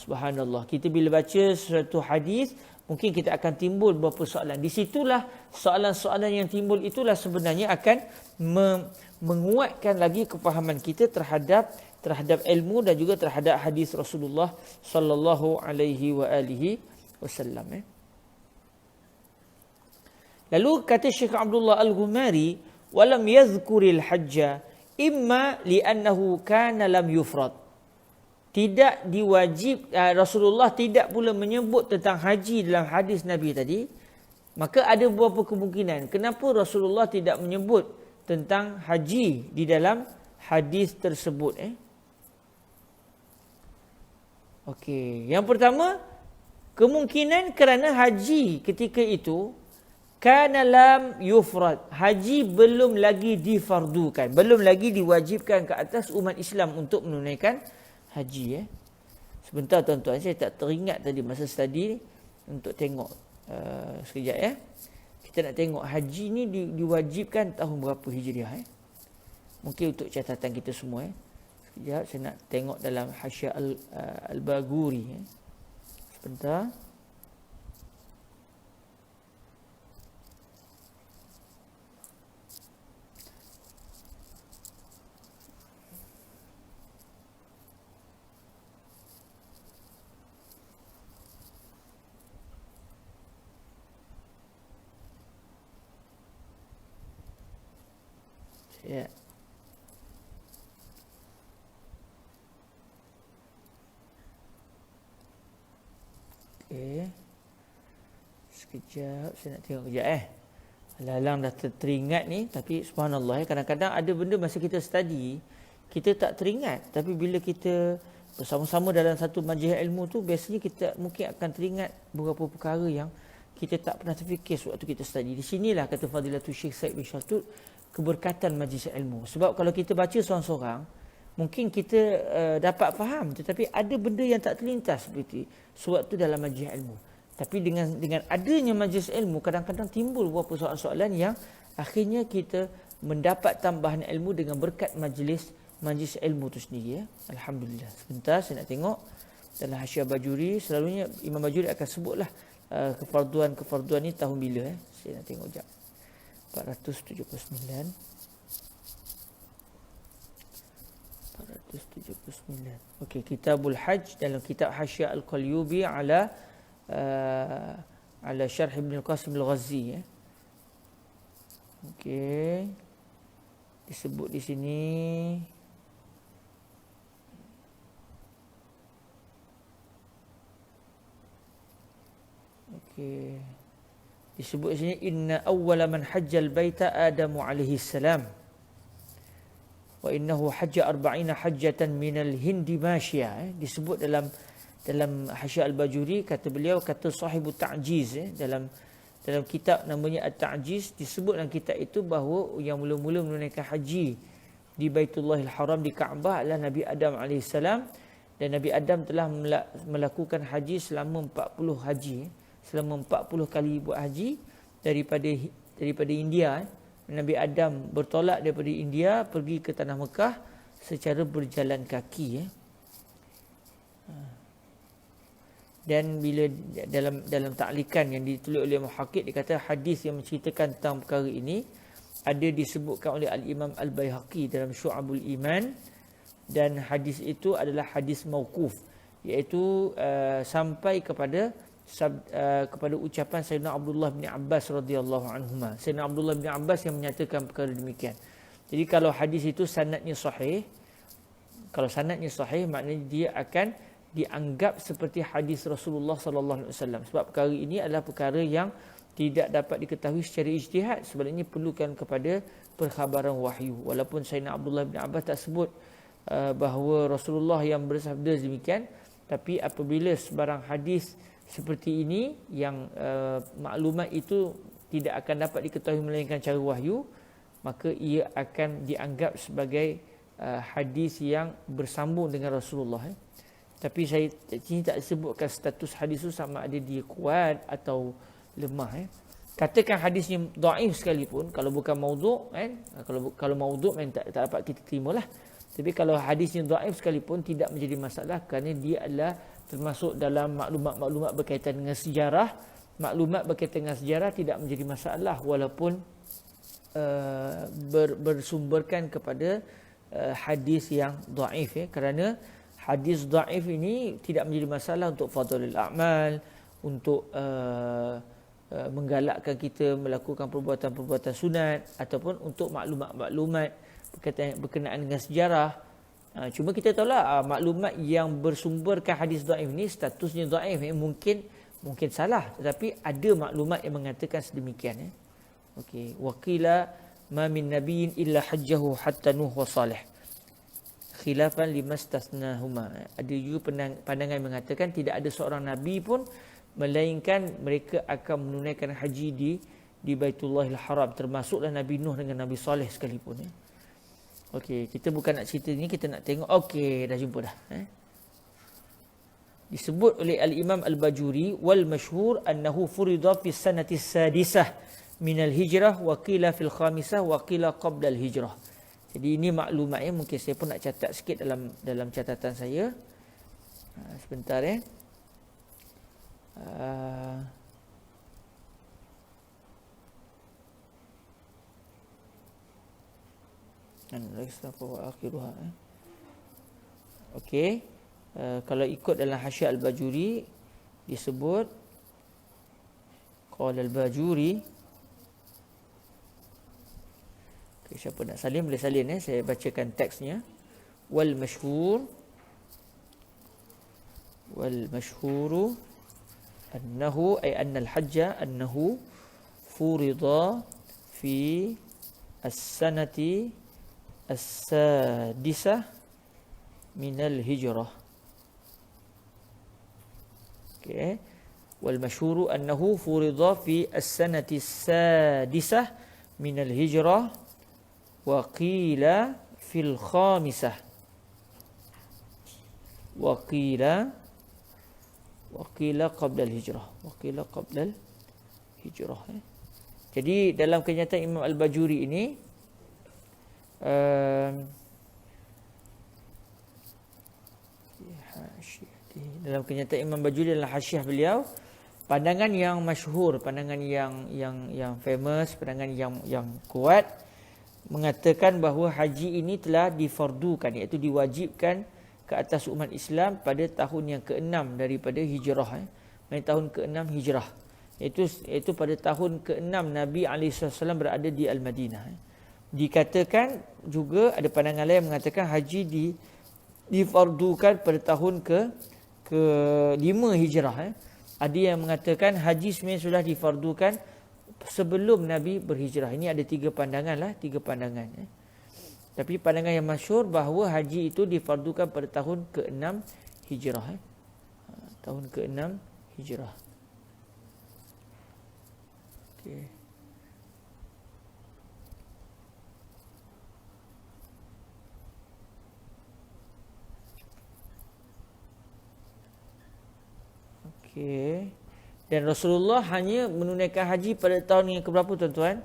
Subhanallah. Kita bila baca suatu hadis, mungkin kita akan timbul beberapa soalan. Di situlah soalan-soalan yang timbul itulah sebenarnya akan menguatkan lagi kefahaman kita terhadap ilmu dan juga terhadap hadis Rasulullah sallallahu alaihi wasallam. Lalu kata Syekh Abdullah Al-Ghumari, walam yazkuril hajja imma li'annahu kana lam yufrad. Tidak diwajib, Rasulullah tidak pula menyebut tentang haji dalam hadis Nabi tadi. Maka ada beberapa kemungkinan kenapa Rasulullah tidak menyebut tentang haji di dalam hadis tersebut. Okey, yang pertama, kemungkinan kerana haji ketika itu kana lam yufrad. Haji belum lagi difardukan, belum lagi diwajibkan ke atas umat Islam untuk menunaikan haji. Sebentar tuan-tuan, saya tak teringat tadi masa study ni untuk tengok sekejap ya. Kita nak tengok haji ni diwajibkan tahun berapa Hijriah Mungkin untuk catatan kita semua Sekejap saya nak tengok dalam Hasyiah Al-Baghuri Sebentar. Ya. Okey. Sekejap saya nak tengok kejap Alang dah teringat ni, tapi subhanallah kadang-kadang ada benda masa kita study kita tak teringat, tapi bila kita bersama-sama dalam satu majlis ilmu tu biasanya kita mungkin akan teringat beberapa perkara yang kita tak pernah terfikir sewaktu kita study. Di sinilah kata Fadilatul Syekh Said bin Syaltud keberkatan majlis ilmu. Sebab kalau kita baca seorang-seorang, mungkin kita dapat faham, tetapi ada benda yang tak terlintas seperti sewaktu dalam majlis ilmu. Tapi dengan adanya majlis ilmu, kadang-kadang timbul beberapa soalan-soalan yang akhirnya kita mendapat tambahan ilmu dengan berkat majlis ilmu tu sendiri Alhamdulillah. Sebentar saya nak tengok dalam Hasyiah Bajuri. Selalunya Imam Bajuri akan sebutlah kefarduan ni tahun bila Saya nak tengok jap. 479. Okey, Kitabul Hajj dalam kitab Hasyiah Al-Qalyubi ala Syarh Ibn Qasim Al-Ghazi Okey. Disebut di sini disebut di sini inna awwala man hajjal baita Adamu alaihi salam wa innahu hajja 40 hajjatan minal hindi masyia. Disebut dalam Hasyiah Al-Bajuri, kata beliau, kata Sahibut Ta'jiz dalam kitab namanya At-Ta'jiz, disebut dalam kitab itu bahawa yang mula-mula menunaikan haji di Baitullahil Haram di Kaabah adalah Nabi Adam AS, dan Nabi Adam telah melakukan haji selama 40 haji, selama 40 kali buat haji daripada India. Nabi Adam bertolak daripada India pergi ke tanah Mekah secara berjalan kaki Dan bila dalam ta'likan yang ditulis oleh Muhakkik, dia kata hadis yang menceritakan tentang perkara ini ada disebutkan oleh Al-Imam Al-Baihaqi dalam Syu'abul Iman, dan hadis itu adalah hadis mauquf, iaitu sampai kepada ucapan Sayyidina Abdullah bin Abbas radhiyallahu anhuma. Sayyidina Abdullah bin Abbas yang menyatakan perkara demikian. Jadi kalau hadis itu sanadnya sahih, maknanya dia akan dianggap seperti hadis Rasulullah sallallahu alaihi wasallam. Sebab perkara ini adalah perkara yang tidak dapat diketahui secara ijtihad, sebenarnya perlukan kepada perkhabaran wahyu. Walaupun Sayyidina Abdullah bin Abbas tak sebut bahawa Rasulullah yang bersabda demikian, tapi apabila sebarang hadis seperti ini yang maklumat itu tidak akan dapat diketahui melainkan cara wahyu, maka ia akan dianggap sebagai hadis yang bersambung dengan Rasulullah. Tapi saya sini tak sebutkan status hadis itu sama ada dia kuat atau lemah. Katakan hadisnya dhaif sekalipun, kalau bukan maudhu' kalau maudhu' tak dapat kita terimalah. Tapi kalau hadisnya dhaif sekalipun tidak menjadi masalah, kerana dia adalah termasuk dalam maklumat-maklumat berkaitan dengan sejarah. Maklumat berkaitan dengan sejarah tidak menjadi masalah walaupun bersumberkan kepada hadis yang dhaif kerana hadis dhaif ini tidak menjadi masalah untuk fadhilul a'mal, untuk menggalakkan kita melakukan perbuatan-perbuatan sunat, ataupun untuk maklumat-maklumat berkenaan dengan sejarah. Cuma kita tahulah maklumat yang bersumberkan hadis dhaif ini statusnya dhaif, mungkin salah, tetapi ada maklumat yang mengatakan sedemikian. Okey, waqila ma min nabiyyin illa hajjahu hatta nuh wa salih khilafan limastasnahuma. Ada juga pandangan mengatakan tidak ada seorang nabi pun melainkan mereka akan menunaikan haji di Baitullahil Haram, termasuklah Nabi Nuh dengan Nabi Saleh sekalipun. Okey, kita bukan nak cerita ni, kita nak tengok. Okey, dah jumpa dah. disebut oleh Al-Imam Al-Bajuri, wal masyhur annahu furida fi sanati sadisah min al-hijrah wa qila fil khamisah wa qila qabla al-hijrah. Jadi ini maklumatnya, mungkin saya pun nak catat sikit dalam catatan saya. Sebentar ya. Okey. Kalau ikut dalam Hasyiah Al-Bajuri disebut qala Al-Bajuri. Okay, siapa nak salin boleh salin ya. Saya bacakan teksnya. Wal masyhuru annahu ay anna al-hajja annahu furida fi as-sanati as-sadisah min al-hijrah. Okay. Wal masyhuru annahu furida fi as-sanati as-sadisah min al-hijrah wa qila fil khamisah wa qila qabla al-hijrah Jadi dalam kenyataan Imam Al-Bajuri ini dalam kenyataan Imam Bajuri dalam hasyiah beliau, pandangan yang masyhur, pandangan yang famous, pandangan yang kuat mengatakan bahawa haji ini telah difardukan, iaitu diwajibkan ke atas umat Islam pada tahun yang ke-6 daripada hijrah, tahun ke-6 hijrah, iaitu pada tahun ke-6 Nabi SAW berada di Al-Madinah. Dikatakan juga ada pandangan lain mengatakan haji difardukan pada tahun ke-5 hijrah. Ada yang mengatakan haji sebenarnya sudah difardukan sebelum Nabi berhijrah. Ini ada tiga pandangan. Tapi pandangan yang masyhur bahawa haji itu difardukan pada tahun ke-6 hijrah. Tahun ke-6 hijrah. Okey. Okey. Dan Rasulullah hanya menunaikan haji pada tahun yang keberapa tuan-tuan?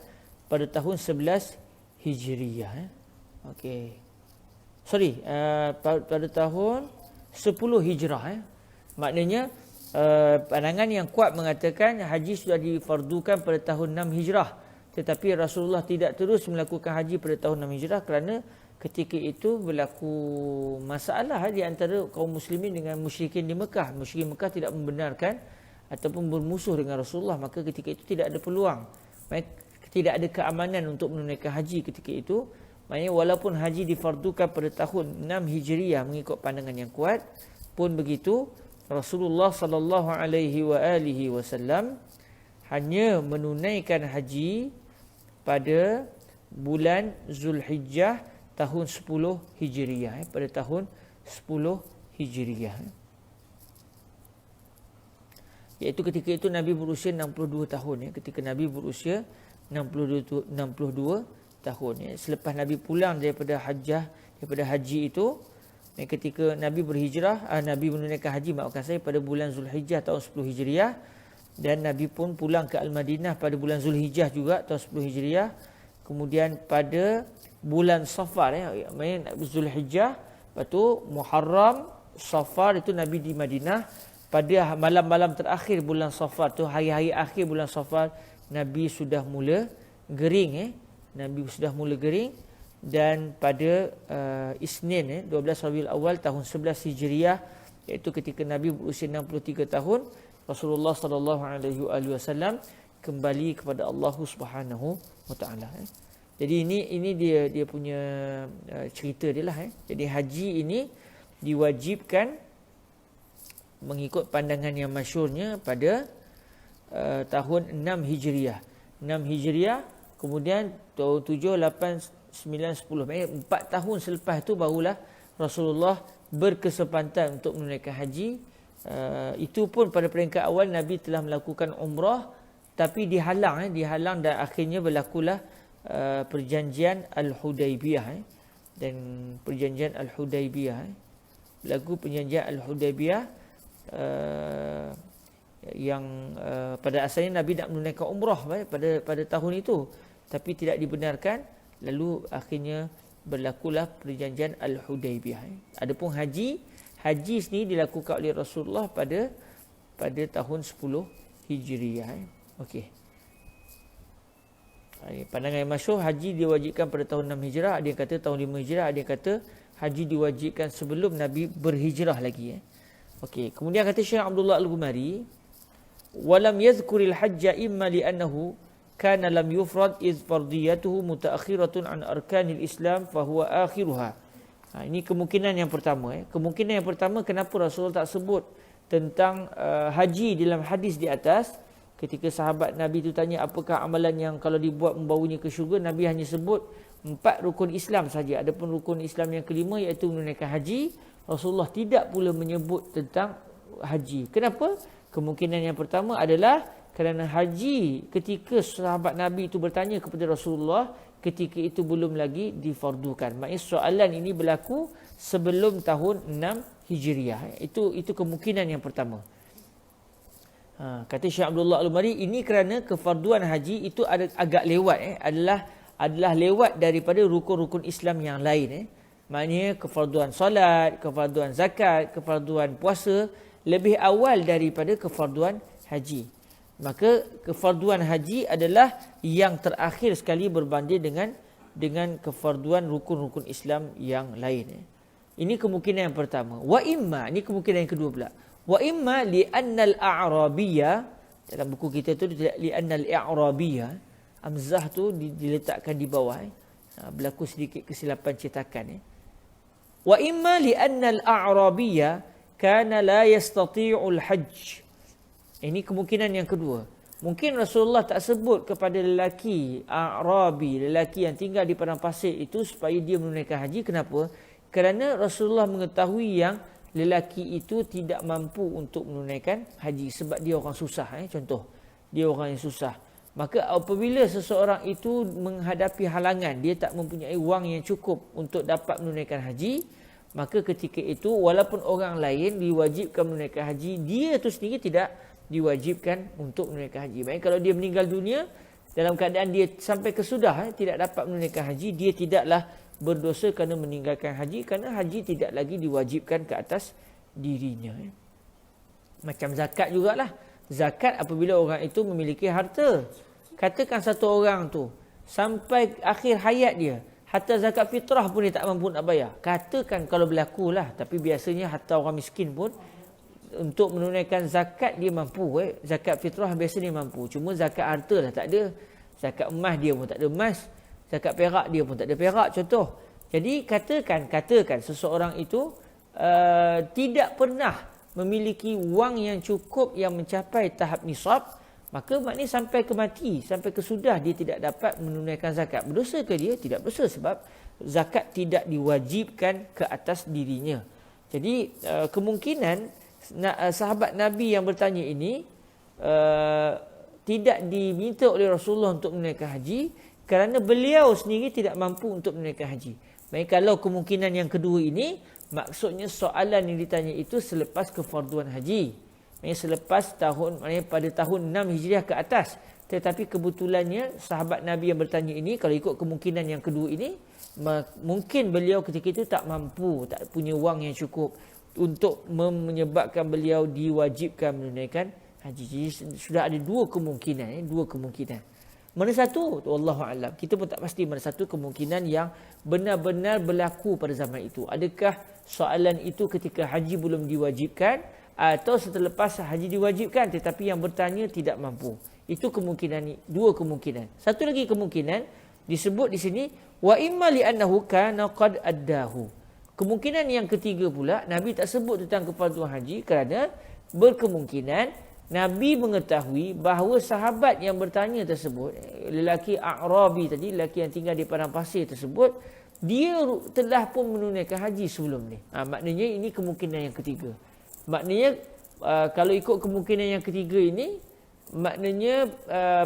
Pada tahun 11 Hijriyah. Okey. Pada tahun 10 Hijrah. Maknanya pandangan yang kuat mengatakan haji sudah difardukan pada tahun 6 Hijrah. Tetapi Rasulullah tidak terus melakukan haji pada tahun 6 Hijrah kerana ketika itu berlaku masalah di antara kaum muslimin dengan musyrikin di Mekah. Musyrikin Mekah tidak membenarkan ataupun bermusuh dengan Rasulullah, maka ketika itu tidak ada peluang. Tidak ada keamanan untuk menunaikan haji ketika itu. Maknanya walaupun haji difardukan pada tahun 6 Hijriyah mengikut pandangan yang kuat, pun begitu Rasulullah sallallahu alaihi wasallam hanya menunaikan haji pada bulan Zulhijjah tahun 10 Hijriyah, pada tahun 10 Hijriyah. Iaitu ketika itu Nabi berusia 62 tahun. Ketika Nabi berusia 62 tahun. Selepas Nabi pulang daripada haji itu, ketika Nabi berhijrah, Nabi menunaikan haji, pada bulan Zulhijjah tahun 10 Hijriyah, dan Nabi pun pulang ke Al-Madinah pada bulan Zulhijjah juga tahun 10 Hijriyah. Kemudian pada bulan Safar, Zulhijjah, lepas tu Muharram, Safar, itu Nabi di Madinah. Pada malam-malam terakhir bulan Safar tu, hari-hari akhir bulan Safar, Nabi sudah mula gering. Nabi sudah mula gering. Dan pada Isnin 12 Rabiul Awal tahun 11 Hijriyah, iaitu ketika Nabi berusia 63 tahun, Rasulullah sallallahu alaihi wasallam kembali kepada Allah Subhanahu wa taala. Jadi ini dia punya cerita dia lah. Jadi haji ini diwajibkan mengikut pandangan yang masyhurnya pada tahun 6 Hijriyah. 6 Hijriyah, kemudian tahun 7, 8, 9, 10. Maksudnya 4 tahun selepas itu barulah Rasulullah berkesempatan untuk menunaikan haji. Itu pun pada peringkat awal Nabi telah melakukan umrah, tapi dihalang dan akhirnya berlakulah perjanjian Al-Hudaibiyah. Dan perjanjian Al-Hudaibiyah, berlaku perjanjian Al-Hudaibiyah pada asalnya Nabi nak menunaikan umrah pada tahun itu, tapi tidak dibenarkan. Lalu akhirnya berlakulah perjanjian Al-Hudaybiyah. Adapun haji sendiri dilakukan oleh Rasulullah pada tahun 10 Hijriah. Okey. Pandangan yang masyhur, haji diwajibkan pada tahun 6 Hijrah, ada yang kata tahun 5 Hijrah, ada yang kata haji diwajibkan sebelum Nabi berhijrah lagi. Okey, kemudian kata Syekh Abdullah Al-Ghumari, walam yadhkuril hajja imma li'annahu kana lam yufrad iz fardiyatuhu mutaakhiratun an arkanil Islam fa huwa akhiruha. Ini kemungkinan yang pertama. Kemungkinan yang pertama, kenapa Rasulullah tak sebut tentang haji dalam hadis di atas. Ketika sahabat Nabi itu tanya apakah amalan yang kalau dibuat membawanya ke syurga, Nabi hanya sebut 4 rukun Islam saja. Adapun rukun Islam yang kelima iaitu menunaikan haji, Rasulullah tidak pula menyebut tentang haji. Kenapa? Kemungkinan yang pertama adalah kerana haji ketika sahabat Nabi itu bertanya kepada Rasulullah, ketika itu belum lagi difardukan. Maksudnya soalan ini berlaku sebelum tahun 6 Hijriah. Itu kemungkinan yang pertama. Kata Syekh Abdullah Al-Ghumari, ini kerana kefarduan haji itu agak lewat, adalah lewat daripada rukun-rukun Islam yang lain. Maknanya kefarduan solat, kefarduan zakat, kefarduan puasa lebih awal daripada kefarduan haji. Maka kefarduan haji adalah yang terakhir sekali berbanding dengan kefarduan rukun-rukun Islam yang lain. Ini kemungkinan yang pertama. Wa imma, ini kemungkinan yang kedua pula. Wa imma li'annal a'rabiyya, dalam buku kita tu li'annal a'rabiyya, hamzah tu diletakkan di bawah. Berlaku sedikit kesilapan cetakan. Wa imma li'annal a'rabiyya kana la yastati'ul hajj. Ini kemungkinan yang kedua. Mungkin Rasulullah tak sebut kepada lelaki A'rabi, lelaki yang tinggal di padang pasir itu supaya dia menunaikan haji. Kenapa? Kerana Rasulullah mengetahui yang lelaki itu tidak mampu untuk menunaikan haji sebab dia orang susah. Contoh, dia orang yang susah. Maka apabila seseorang itu menghadapi halangan, dia tak mempunyai wang yang cukup untuk dapat menunaikan haji, maka ketika itu walaupun orang lain diwajibkan menunaikan haji, dia itu sendiri tidak diwajibkan untuk menunaikan haji. Baik, kalau dia meninggal dunia dalam keadaan dia sampai kesudah tidak dapat menunaikan haji, dia tidaklah berdosa kerana meninggalkan haji, kerana haji tidak lagi diwajibkan ke atas dirinya. Macam zakat jugalah. Zakat apabila orang itu memiliki harta. Katakan satu orang tu sampai akhir hayat dia, harta zakat fitrah pun dia tak mampu nak bayar. Katakan kalau berlaku lah, tapi biasanya harta orang miskin pun untuk menunaikan zakat dia mampu. Zakat fitrah biasa dia mampu. Cuma zakat harta lah tak ada. Zakat emas dia pun tak ada emas. Zakat perak dia pun tak ada perak, contoh. Jadi katakan seseorang itu tidak pernah memiliki wang yang cukup yang mencapai tahap nisab, maka maknanya sampai ke mati, sampai ke sudah dia tidak dapat menunaikan zakat. Berdosa ke dia? Tidak berdosa sebab zakat tidak diwajibkan ke atas dirinya. Jadi kemungkinan sahabat Nabi yang bertanya ini tidak diminta oleh Rasulullah untuk menunaikan haji kerana beliau sendiri tidak mampu untuk menunaikan haji. Baik, kalau kemungkinan yang kedua ini, maksudnya soalan yang ditanya itu selepas kefarduan haji. Maksudnya selepas tahun, maksudnya pada tahun 6 Hijriah ke atas. Tetapi kebetulannya sahabat Nabi yang bertanya ini, kalau ikut kemungkinan yang kedua ini, mungkin beliau ketika itu tak mampu, tak punya wang yang cukup untuk menyebabkan beliau diwajibkan menunaikan haji. Jadi sudah ada dua kemungkinan. Mana satu? Wallahu a'lam. Kita pun tak pasti mana satu kemungkinan yang benar-benar berlaku pada zaman itu. Adakah soalan itu ketika haji belum diwajibkan atau selepas haji diwajibkan tetapi yang bertanya tidak mampu? Itu kemungkinan, dua kemungkinan. Satu lagi kemungkinan disebut di sini wa imma li annahu kana qad addahu. Kemungkinan yang ketiga pula, Nabi tak sebut tentang kefarduan haji kerana berkemungkinan Nabi mengetahui bahawa sahabat yang bertanya tersebut, lelaki A'rabi tadi, lelaki yang tinggal di padang pasir tersebut, dia telah pun menunaikan haji sebelum ni. Maknanya ini kemungkinan yang ketiga. Maknanya kalau ikut kemungkinan yang ketiga ini, maknanya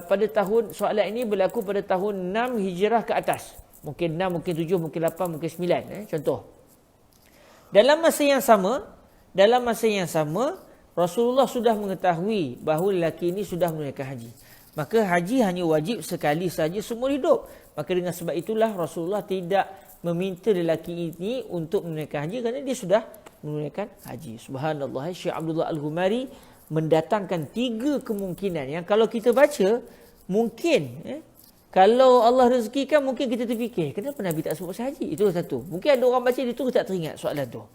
pada tahun, soalan ini berlaku pada tahun 6 Hijrah ke atas. Mungkin 6, mungkin 7, mungkin 8, mungkin 9. Contoh. Dalam masa yang sama, Rasulullah sudah mengetahui bahawa lelaki ini sudah menunaikan haji. Maka haji hanya wajib sekali saja seumur hidup. Maka dengan sebab itulah Rasulullah tidak meminta lelaki ini untuk menunaikan haji kerana dia sudah menunaikan haji. Subhanallah, Syekh Abdullah Al-Ghumari mendatangkan 3 kemungkinan yang kalau kita baca, mungkin kalau Allah rezekikan, mungkin kita terfikir, kenapa Nabi tak sebut pasal haji? Itu satu. Mungkin ada orang baca dia tu tak teringat soalan tu.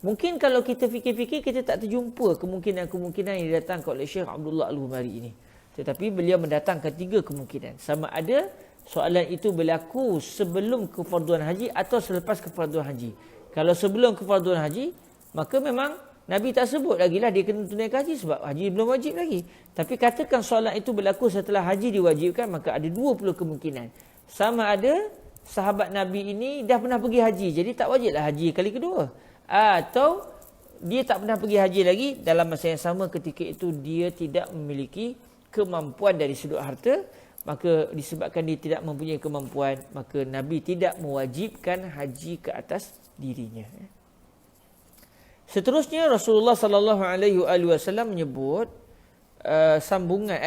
Mungkin kalau kita fikir-fikir, kita tak terjumpa kemungkinan-kemungkinan yang didatangkan oleh Syekh Abdullah Al-Ghumari ini. Tetapi beliau mendatangkan 3 kemungkinan. Sama ada soalan itu berlaku sebelum kefarduan haji atau selepas kefarduan haji. Kalau sebelum kefarduan haji, maka memang Nabi tak sebut lagi lah dia kena tunaikan haji sebab haji belum wajib lagi. Tapi katakan soalan itu berlaku setelah haji diwajibkan, maka ada 20 kemungkinan. Sama ada sahabat Nabi ini dah pernah pergi haji, jadi tak wajiblah haji kali kedua. Atau dia tak pernah pergi haji lagi, dalam masa yang sama ketika itu dia tidak memiliki kemampuan dari sudut harta, maka disebabkan dia tidak mempunyai kemampuan, maka Nabi tidak mewajibkan haji ke atas dirinya. Seterusnya Rasulullah sallallahu alaihi wasallam menyebut sambungan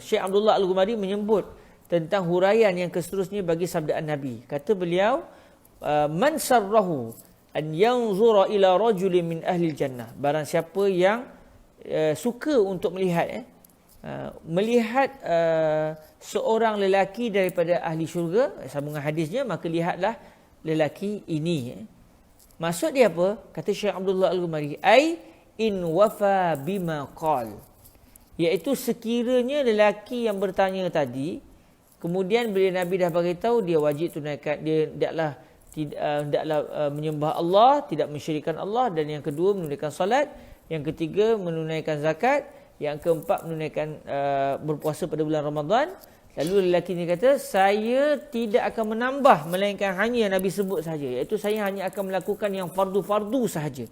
Syekh Abdullah Al-Ghumari menyebut tentang huraian yang seterusnya bagi sabdaan Nabi. Kata beliau, man sarrahu an yanzura ila rajulin min ahli jannah. Barang siapa yang suka untuk melihat seorang lelaki daripada ahli syurga, sambungan hadisnya, maka lihatlah lelaki ini. Maksud dia apa? Kata Syekh Abdullah Al-Ghumari, ai in wafa bima qal, iaitu sekiranya lelaki yang bertanya tadi, kemudian bila Nabi dah beritahu dia wajib tunaikan, dia hendaklah menyembah Allah, tidak mensyirikkan Allah, dan yang kedua menunaikan salat, yang ketiga menunaikan zakat, yang keempat menunaikan berpuasa pada bulan Ramadan. Lalu lelaki ini kata, saya tidak akan menambah melainkan hanya yang Nabi sebut sahaja, iaitu saya hanya akan melakukan yang fardu-fardu sahaja.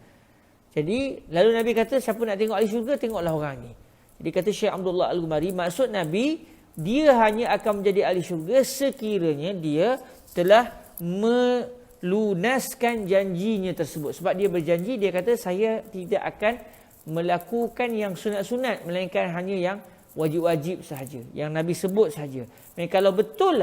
Jadi lalu Nabi kata, siapa nak tengok ahli syurga, tengoklah orang ni. Jadi kata Syekh Abdullah Al-Ghumari, maksud Nabi, dia hanya akan menjadi ahli syurga sekiranya dia telah melunaskan janjinya tersebut. Sebab dia berjanji, dia kata saya tidak akan melakukan yang sunat-sunat melainkan hanya yang wajib-wajib sahaja, yang Nabi sebut sahaja. Kalau betul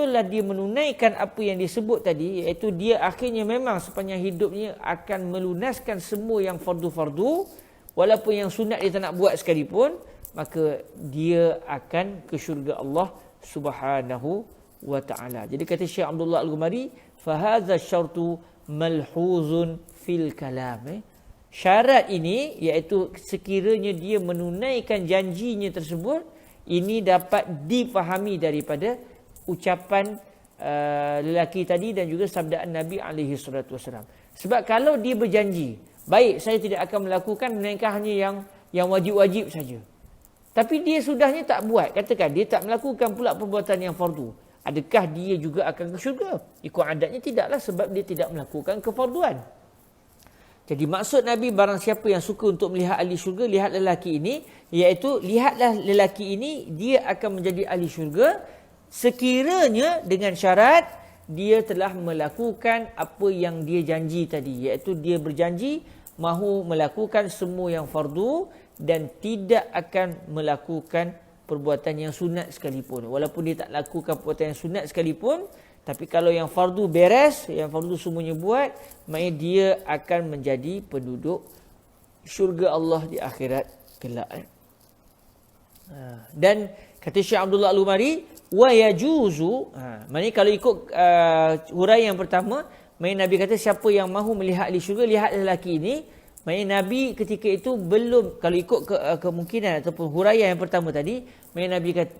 lah dia menunaikan apa yang disebut tadi, iaitu dia akhirnya memang sepanjang hidupnya akan melunaskan semua yang fardu-fardu, walaupun yang sunat dia tak nak buat sekalipun, maka dia akan ke syurga Allah Subhanahu wa ta'ala. Jadi kata Syekh Abdullah Al-Ghumari, fahadha syartu malhuzun fil kalam. Syarat ini, iaitu sekiranya dia menunaikan janjinya tersebut, ini dapat difahami daripada ucapan lelaki tadi dan juga sabdaan Nabi SAW. Sebab kalau dia berjanji, baik, saya tidak akan melakukan melainkan hanya yang wajib-wajib saja, tapi dia sudahnya tak buat, katakan dia tak melakukan pula perbuatan yang fardu, adakah dia juga akan ke syurga? Ikut adatnya tidaklah, sebab dia tidak melakukan kefarduan. Jadi maksud Nabi, barang siapa yang suka untuk melihat ahli syurga, lihat lelaki ini, iaitu lihatlah lelaki ini, dia akan menjadi ahli syurga sekiranya dengan syarat dia telah melakukan apa yang dia janji tadi, iaitu dia berjanji mahu melakukan semua yang fardu dan tidak akan melakukan perbuatan yang sunat sekalipun. Walaupun dia tak lakukan perbuatan yang sunat sekalipun, tapi kalau yang fardu beres, yang fardu semuanya buat, maknanya dia akan menjadi penduduk syurga Allah di akhirat kelak. Dan kata Syekh Abdullah Al-Ghumari, wa yajuzu, maknanya kalau ikut huraian yang pertama, maknanya Nabi kata siapa yang mahu melihat ahli syurga, lihat lelaki ini. Maknanya Nabi ketika itu belum, kalau ikut kemungkinan ataupun huraian yang pertama tadi, maknanya Nabi kata,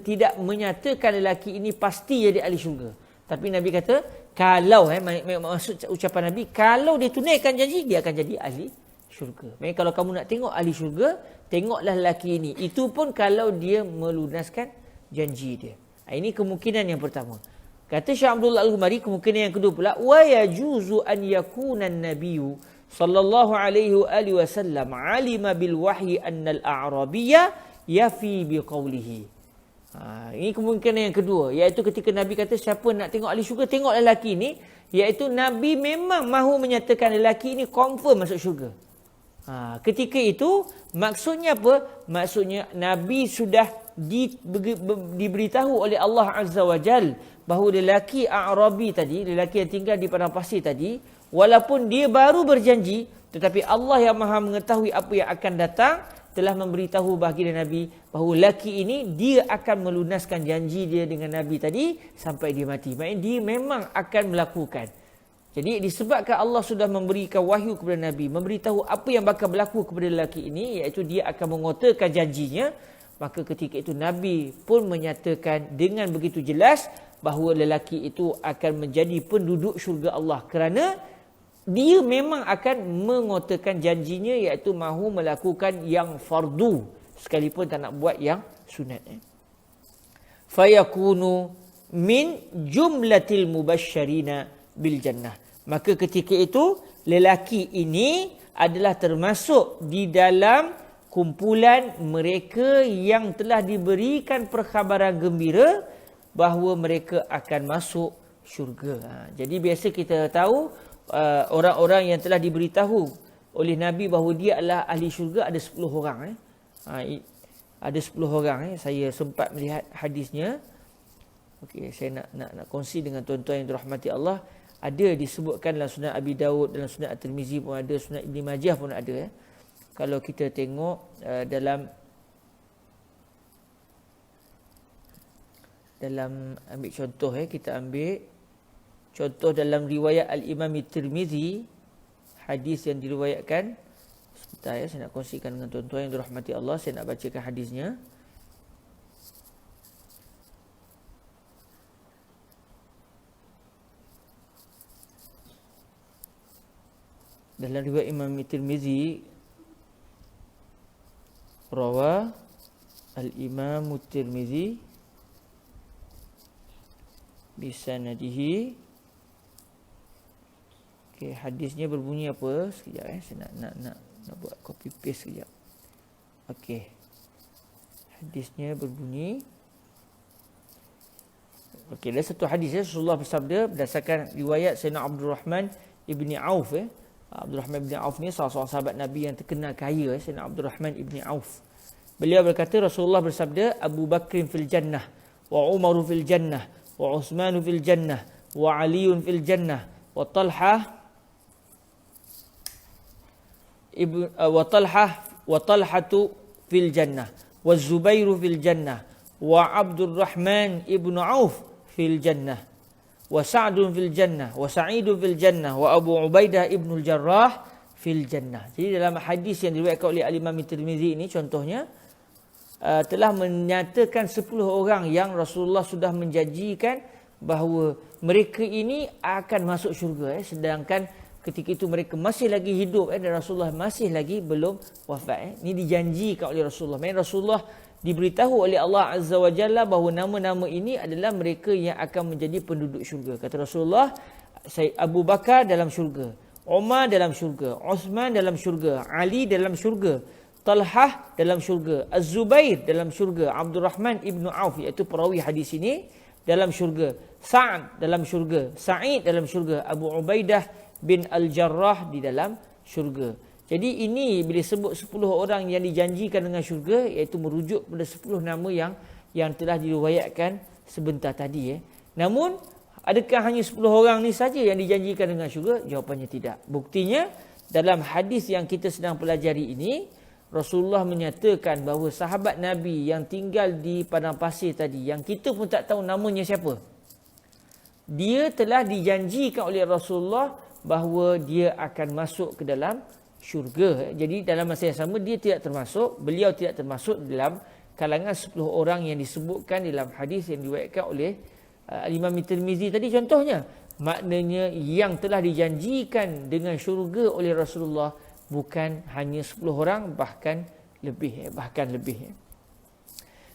tidak menyatakan lelaki ini pasti jadi ahli syurga. Tapi Nabi kata, kalau maksud ucapan Nabi, kalau dia tunaikan janji, dia akan jadi ahli syurga. Maknanya kalau kamu nak tengok ahli syurga, tengoklah lelaki ini. Itu pun kalau dia melunaskan janji dia. Ini kemungkinan yang pertama. Kata Syekh Abdullah Al-Ghumari, kemungkinan yang kedua pula, wa yajuzu an yakuna an-nabiyyu sallallahu alaihi wasallam alima bil wahyi anna al-a'rabiyya yafi bi qawlihi. Ini kemungkinan yang kedua, iaitu ketika Nabi kata siapa nak tengok ahli syurga, tengok lelaki ini, iaitu Nabi memang mahu menyatakan lelaki ini confirm masuk syurga. Ketika itu maksudnya apa? Maksudnya Nabi sudah diberitahu oleh Allah Azza wa Jal bahawa lelaki A'rabi tadi, lelaki yang tinggal di padang pasir tadi, walaupun dia baru berjanji, tetapi Allah yang Maha mengetahui apa yang akan datang telah memberitahu baginda Nabi bahawa lelaki ini dia akan melunaskan janji dia dengan Nabi tadi sampai dia mati. Maksudnya dia memang akan melakukan. Jadi disebabkan Allah sudah memberikan wahyu kepada Nabi, memberitahu apa yang bakal berlaku kepada lelaki ini, iaitu dia akan mengotorkan janjinya, maka ketika itu Nabi pun menyatakan dengan begitu jelas bahawa lelaki itu akan menjadi penduduk syurga Allah kerana dia memang akan mengotorkan janjinya, iaitu mahu melakukan yang fardu sekalipun tak nak buat yang sunat. Fayakunu min jumlatil mubasysyirina bil jannah. Maka ketika itu lelaki ini adalah termasuk di dalam kumpulan mereka yang telah diberikan perkhabaran gembira bahawa mereka akan masuk syurga. Jadi biasa kita tahu orang-orang yang telah diberitahu oleh Nabi bahawa dia adalah ahli syurga ada 10 orang. Ada 10 orang. Saya sempat melihat hadisnya. Okey, saya nak kongsi dengan tuan-tuan yang dirahmati Allah. Ada disebutkan dalam Sunan Abi Daud, dalam Sunan At-Tirmizi pun ada, Sunan Ibn Majah pun ada. Kalau kita tengok dalam ambil contoh, kita ambil contoh dalam riwayat Al-Imam At-Tirmizi, hadis yang diriwayatkan. Sebentar saya nak kongsikan dengan tuan-tuan yang dirahmati Allah. Saya nak bacakan hadisnya. Dalam riwayat Imam Tirmizi, rawa al-Imam Tirmizi bisanadihi. Okey, hadisnya berbunyi apa? Sekejap saya nak buat copy paste sekejap. Okey. Hadisnya berbunyi. Okey, ada satu hadis Rasulullah bersabda berdasarkan riwayat Sayyidina Abdul Rahman ibni Auf. Abdul Rahman ibn Auf ni salah seorang sahabat Nabi yang terkenal kaya, Sayyidina Abdul Rahman ibn Auf. Beliau berkata, Rasulullah bersabda, Abu Bakrin fil jannah, wa Umaru fil jannah, wa Uthmanu fil jannah, wa Aliun fil jannah, wa Talhatu fil jannah, wa Zubairu fil jannah, wa Abdul Rahman ibn Auf fil jannah, wa Sa'dun fil jannah, wa Sa'idun fil jannah, wa Abu Ubaidah ibnul Jarrah fil jannah. Jadi dalam hadis yang diriwayatkan oleh Al-Imam Tirmizi ini contohnya telah menyatakan 10 orang yang Rasulullah sudah menjanjikan bahawa mereka ini akan masuk syurga, sedangkan ketika itu mereka masih lagi hidup dan Rasulullah masih lagi belum wafat. Ini dijanjikan oleh Rasulullah. Rasulullah diberitahu oleh Allah Azza wa Jalla bahawa nama-nama ini adalah mereka yang akan menjadi penduduk syurga. Kata Rasulullah, Abu Bakar dalam syurga, Umar dalam syurga, Uthman dalam syurga, Ali dalam syurga, Talhah dalam syurga, Az-Zubair dalam syurga, Abdul Rahman ibn Auf iaitu perawi hadis ini dalam syurga, Sa'ad dalam syurga, Sa'id dalam syurga, Abu Ubaidah bin Al-Jarrah di dalam syurga. Jadi ini bila sebut 10 orang yang dijanjikan dengan syurga, iaitu merujuk pada 10 nama yang telah diriwayatkan sebentar tadi. Namun adakah hanya 10 orang ni saja yang dijanjikan dengan syurga? Jawapannya tidak. Buktinya dalam hadis yang kita sedang pelajari ini, Rasulullah menyatakan bahawa sahabat Nabi yang tinggal di padang pasir tadi, yang kita pun tak tahu namanya siapa, dia telah dijanjikan oleh Rasulullah bahawa dia akan masuk ke dalam syurga. Jadi dalam masa yang sama beliau tidak termasuk dalam kalangan 10 orang yang disebutkan dalam hadis yang diriwayatkan oleh Imam Tirmizi tadi contohnya. Maknanya yang telah dijanjikan dengan syurga oleh Rasulullah bukan hanya 10 orang, bahkan lebih.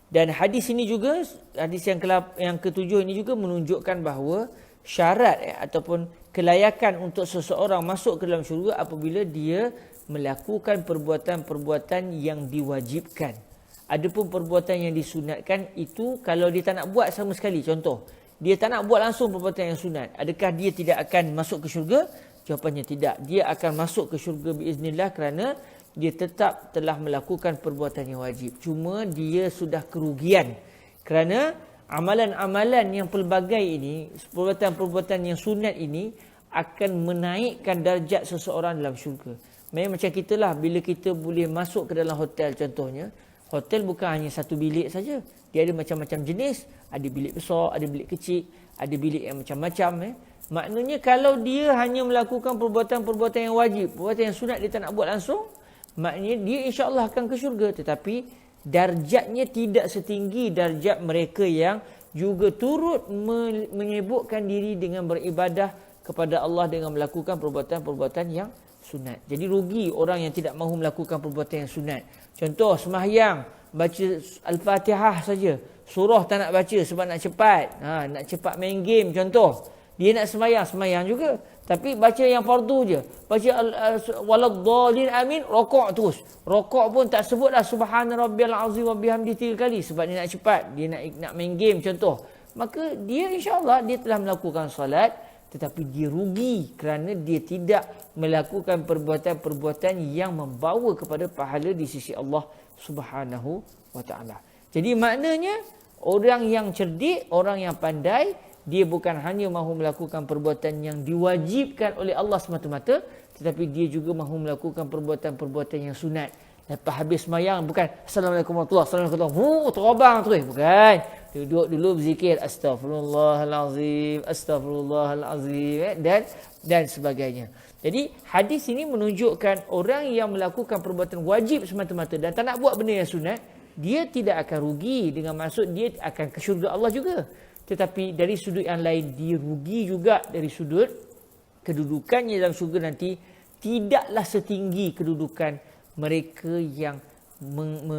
Dan hadis ini juga, hadis yang ketujuh ini juga menunjukkan bahawa syarat ataupun kelayakan untuk seseorang masuk ke dalam syurga apabila dia melakukan perbuatan-perbuatan yang diwajibkan. Adapun perbuatan yang disunatkan itu kalau dia tak nak buat sama sekali, contoh, dia tak nak buat langsung perbuatan yang sunat, adakah dia tidak akan masuk ke syurga? Jawapannya tidak. Dia akan masuk ke syurga biiznillah kerana dia tetap telah melakukan perbuatan yang wajib. Cuma dia sudah kerugian kerana amalan-amalan yang pelbagai ini, perbuatan-perbuatan yang sunat ini akan menaikkan darjat seseorang dalam syurga. Macam kita lah, bila kita boleh masuk ke dalam hotel contohnya, hotel bukan hanya satu bilik saja. Dia ada macam-macam jenis, ada bilik besar, ada bilik kecil, ada bilik yang macam-macam. Maknanya kalau dia hanya melakukan perbuatan-perbuatan yang wajib, perbuatan yang sunat dia tak nak buat langsung, maknanya dia insya-Allah akan ke syurga, tetapi darjatnya tidak setinggi darjat mereka yang juga turut menyibukkan diri dengan beribadah kepada Allah dengan melakukan perbuatan-perbuatan yang sunat. Jadi rugi orang yang tidak mahu melakukan perbuatan yang sunat. Contoh sembahyang, baca Al-Fatihah saja, surah tak nak baca sebab nak cepat. Nak cepat main game contoh. Dia nak sembahyang juga. Tapi baca yang fardu je. Baca waladdallin amin, rokok terus. Rokok pun tak sebutlah subhana rabbiyal azim wa bihamdihi 3 kali sebab dia nak cepat, dia nak main game contoh. Maka dia insya-Allah dia telah melakukan solat, tetapi dia rugi kerana dia tidak melakukan perbuatan-perbuatan yang membawa kepada pahala di sisi Allah Subhanahu wa taala. Jadi maknanya orang yang cerdik, orang yang pandai, dia bukan hanya mahu melakukan perbuatan yang diwajibkan oleh Allah semata-mata, tetapi dia juga mahu melakukan perbuatan-perbuatan yang sunat. Lepas habis sembahyang bukan Assalamualaikum warahmatullahi wabarakatuh, terobang terus, bukan. Duduk dulu berzikir Astaghfirullahalazim, Astaghfirullahalazim dan sebagainya. Jadi hadis ini menunjukkan orang yang melakukan perbuatan wajib semata-mata dan tak nak buat benda yang sunat, dia tidak akan rugi, dengan maksud dia akan ke syurga Allah juga. Tetapi dari sudut yang lain, dia rugi juga dari sudut kedudukannya dalam syurga nanti tidaklah setinggi kedudukan mereka yang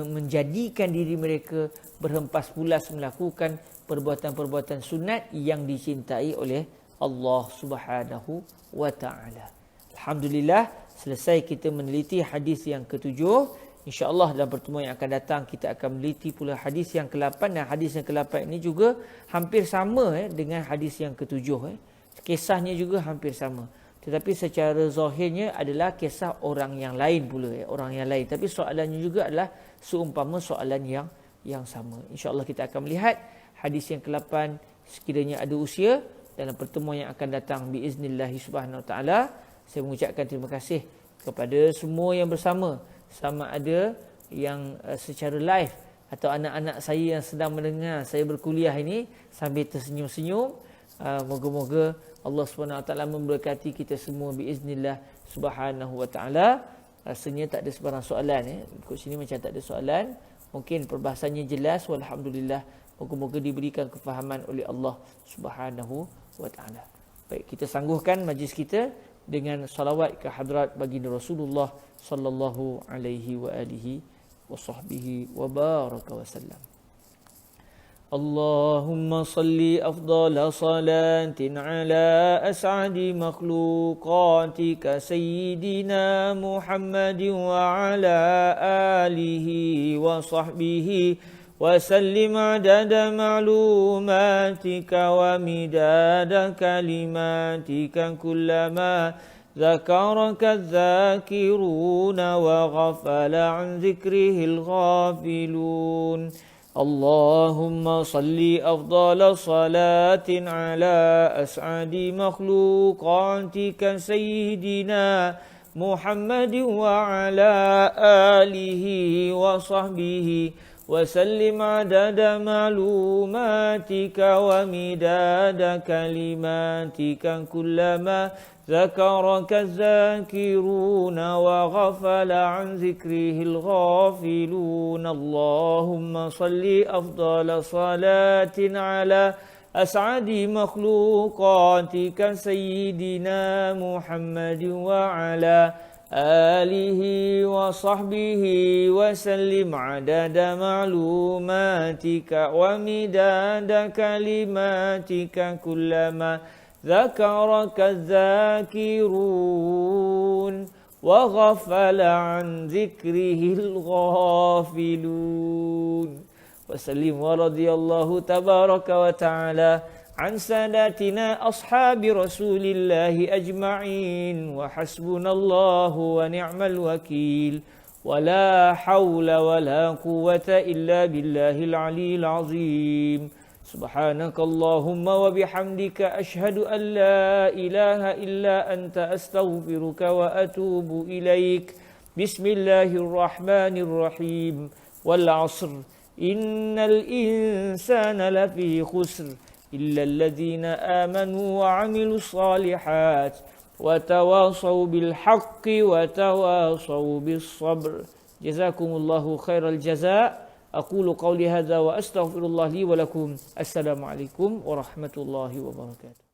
menjadikan diri mereka berhempas pulas melakukan perbuatan-perbuatan sunat yang dicintai oleh Allah Subhanahu wa taala. Alhamdulillah, selesai kita meneliti hadis yang ketujuh. InsyaAllah dalam pertemuan yang akan datang kita akan meneliti pula hadis yang ke-8, dan hadis yang ke-8 ini juga hampir sama dengan hadis yang ke-7. Kisahnya juga hampir sama. Tetapi secara zahirnya adalah kisah orang yang lain pula, orang yang lain. Tapi soalannya juga adalah seumpama soalan yang sama. InsyaAllah kita akan melihat hadis yang ke-8 sekiranya ada usia dalam pertemuan yang akan datang biiznillahi subhanahu wa ta'ala. Saya mengucapkan terima kasih kepada semua yang bersama, sama ada yang secara live atau anak-anak saya yang sedang mendengar saya berkuliah ini sambil tersenyum-senyum. Moga-moga Allah SWT memberkati kita semua biiznillah subhanahu wa ta'ala. Rasanya tak ada sebarang soalan. Ikut sini macam tak ada soalan. Mungkin perbahasannya jelas. Walhamdulillah. Moga-moga diberikan kefahaman oleh Allah Subhanahu wa ta'ala. Baik, kita sangguhkan majlis kita dengan salawat ke hadrat baginda Rasulullah sallallahu alaihi wa alihi wa sahbihi wa baraka wa sallam. Allahumma salli afdala salatin ala as'adi makhluqatika sayyidina Muhammadin wa ala alihi wa sahbihi wa sallim adada ma'lumatika wa midada kalimatika kullama ذكرك الذاكرون وغفل عن ذكره الغافلون. اللهم صل أفضل صلاة على أسعد مخلوقاتك سيدنا محمد وعلى آله وصحبه وسلم عدد معلوماتك ومداد كلماتك كلما ذكرك الذاكرون وغفل عن ذكره الغافلون. اللهم صل أفضل صلاة على أسعد مخلوقاتك سيدنا محمد وعلى آله وصحبه وسلم عدد معلوماتك ومداد كلماتك كلما ذكرك الذاكرون وغفل عن ذكره الغافلون. وسلم ورضي الله تبارك وتعالى عن ساداتنا أصحاب رسول الله أجمعين وحسبنا الله ونعم الوكيل ولا حول ولا قوة إلا بالله العلي العظيم سبحانك اللهم وبحمدك أشهد أن لا إله إلا أنت أستغفرك وأتوب إليك بسم الله الرحمن الرحيم والعصر إن الإنسان لفي خسر إلا الذين آمنوا وعملوا الصالحات وتواصوا بالحق وتواصوا بالصبر جزاكم الله خير الجزاء أقول قولي هذا وأستغفر الله لي ولكم السلام عليكم ورحمة الله وبركاته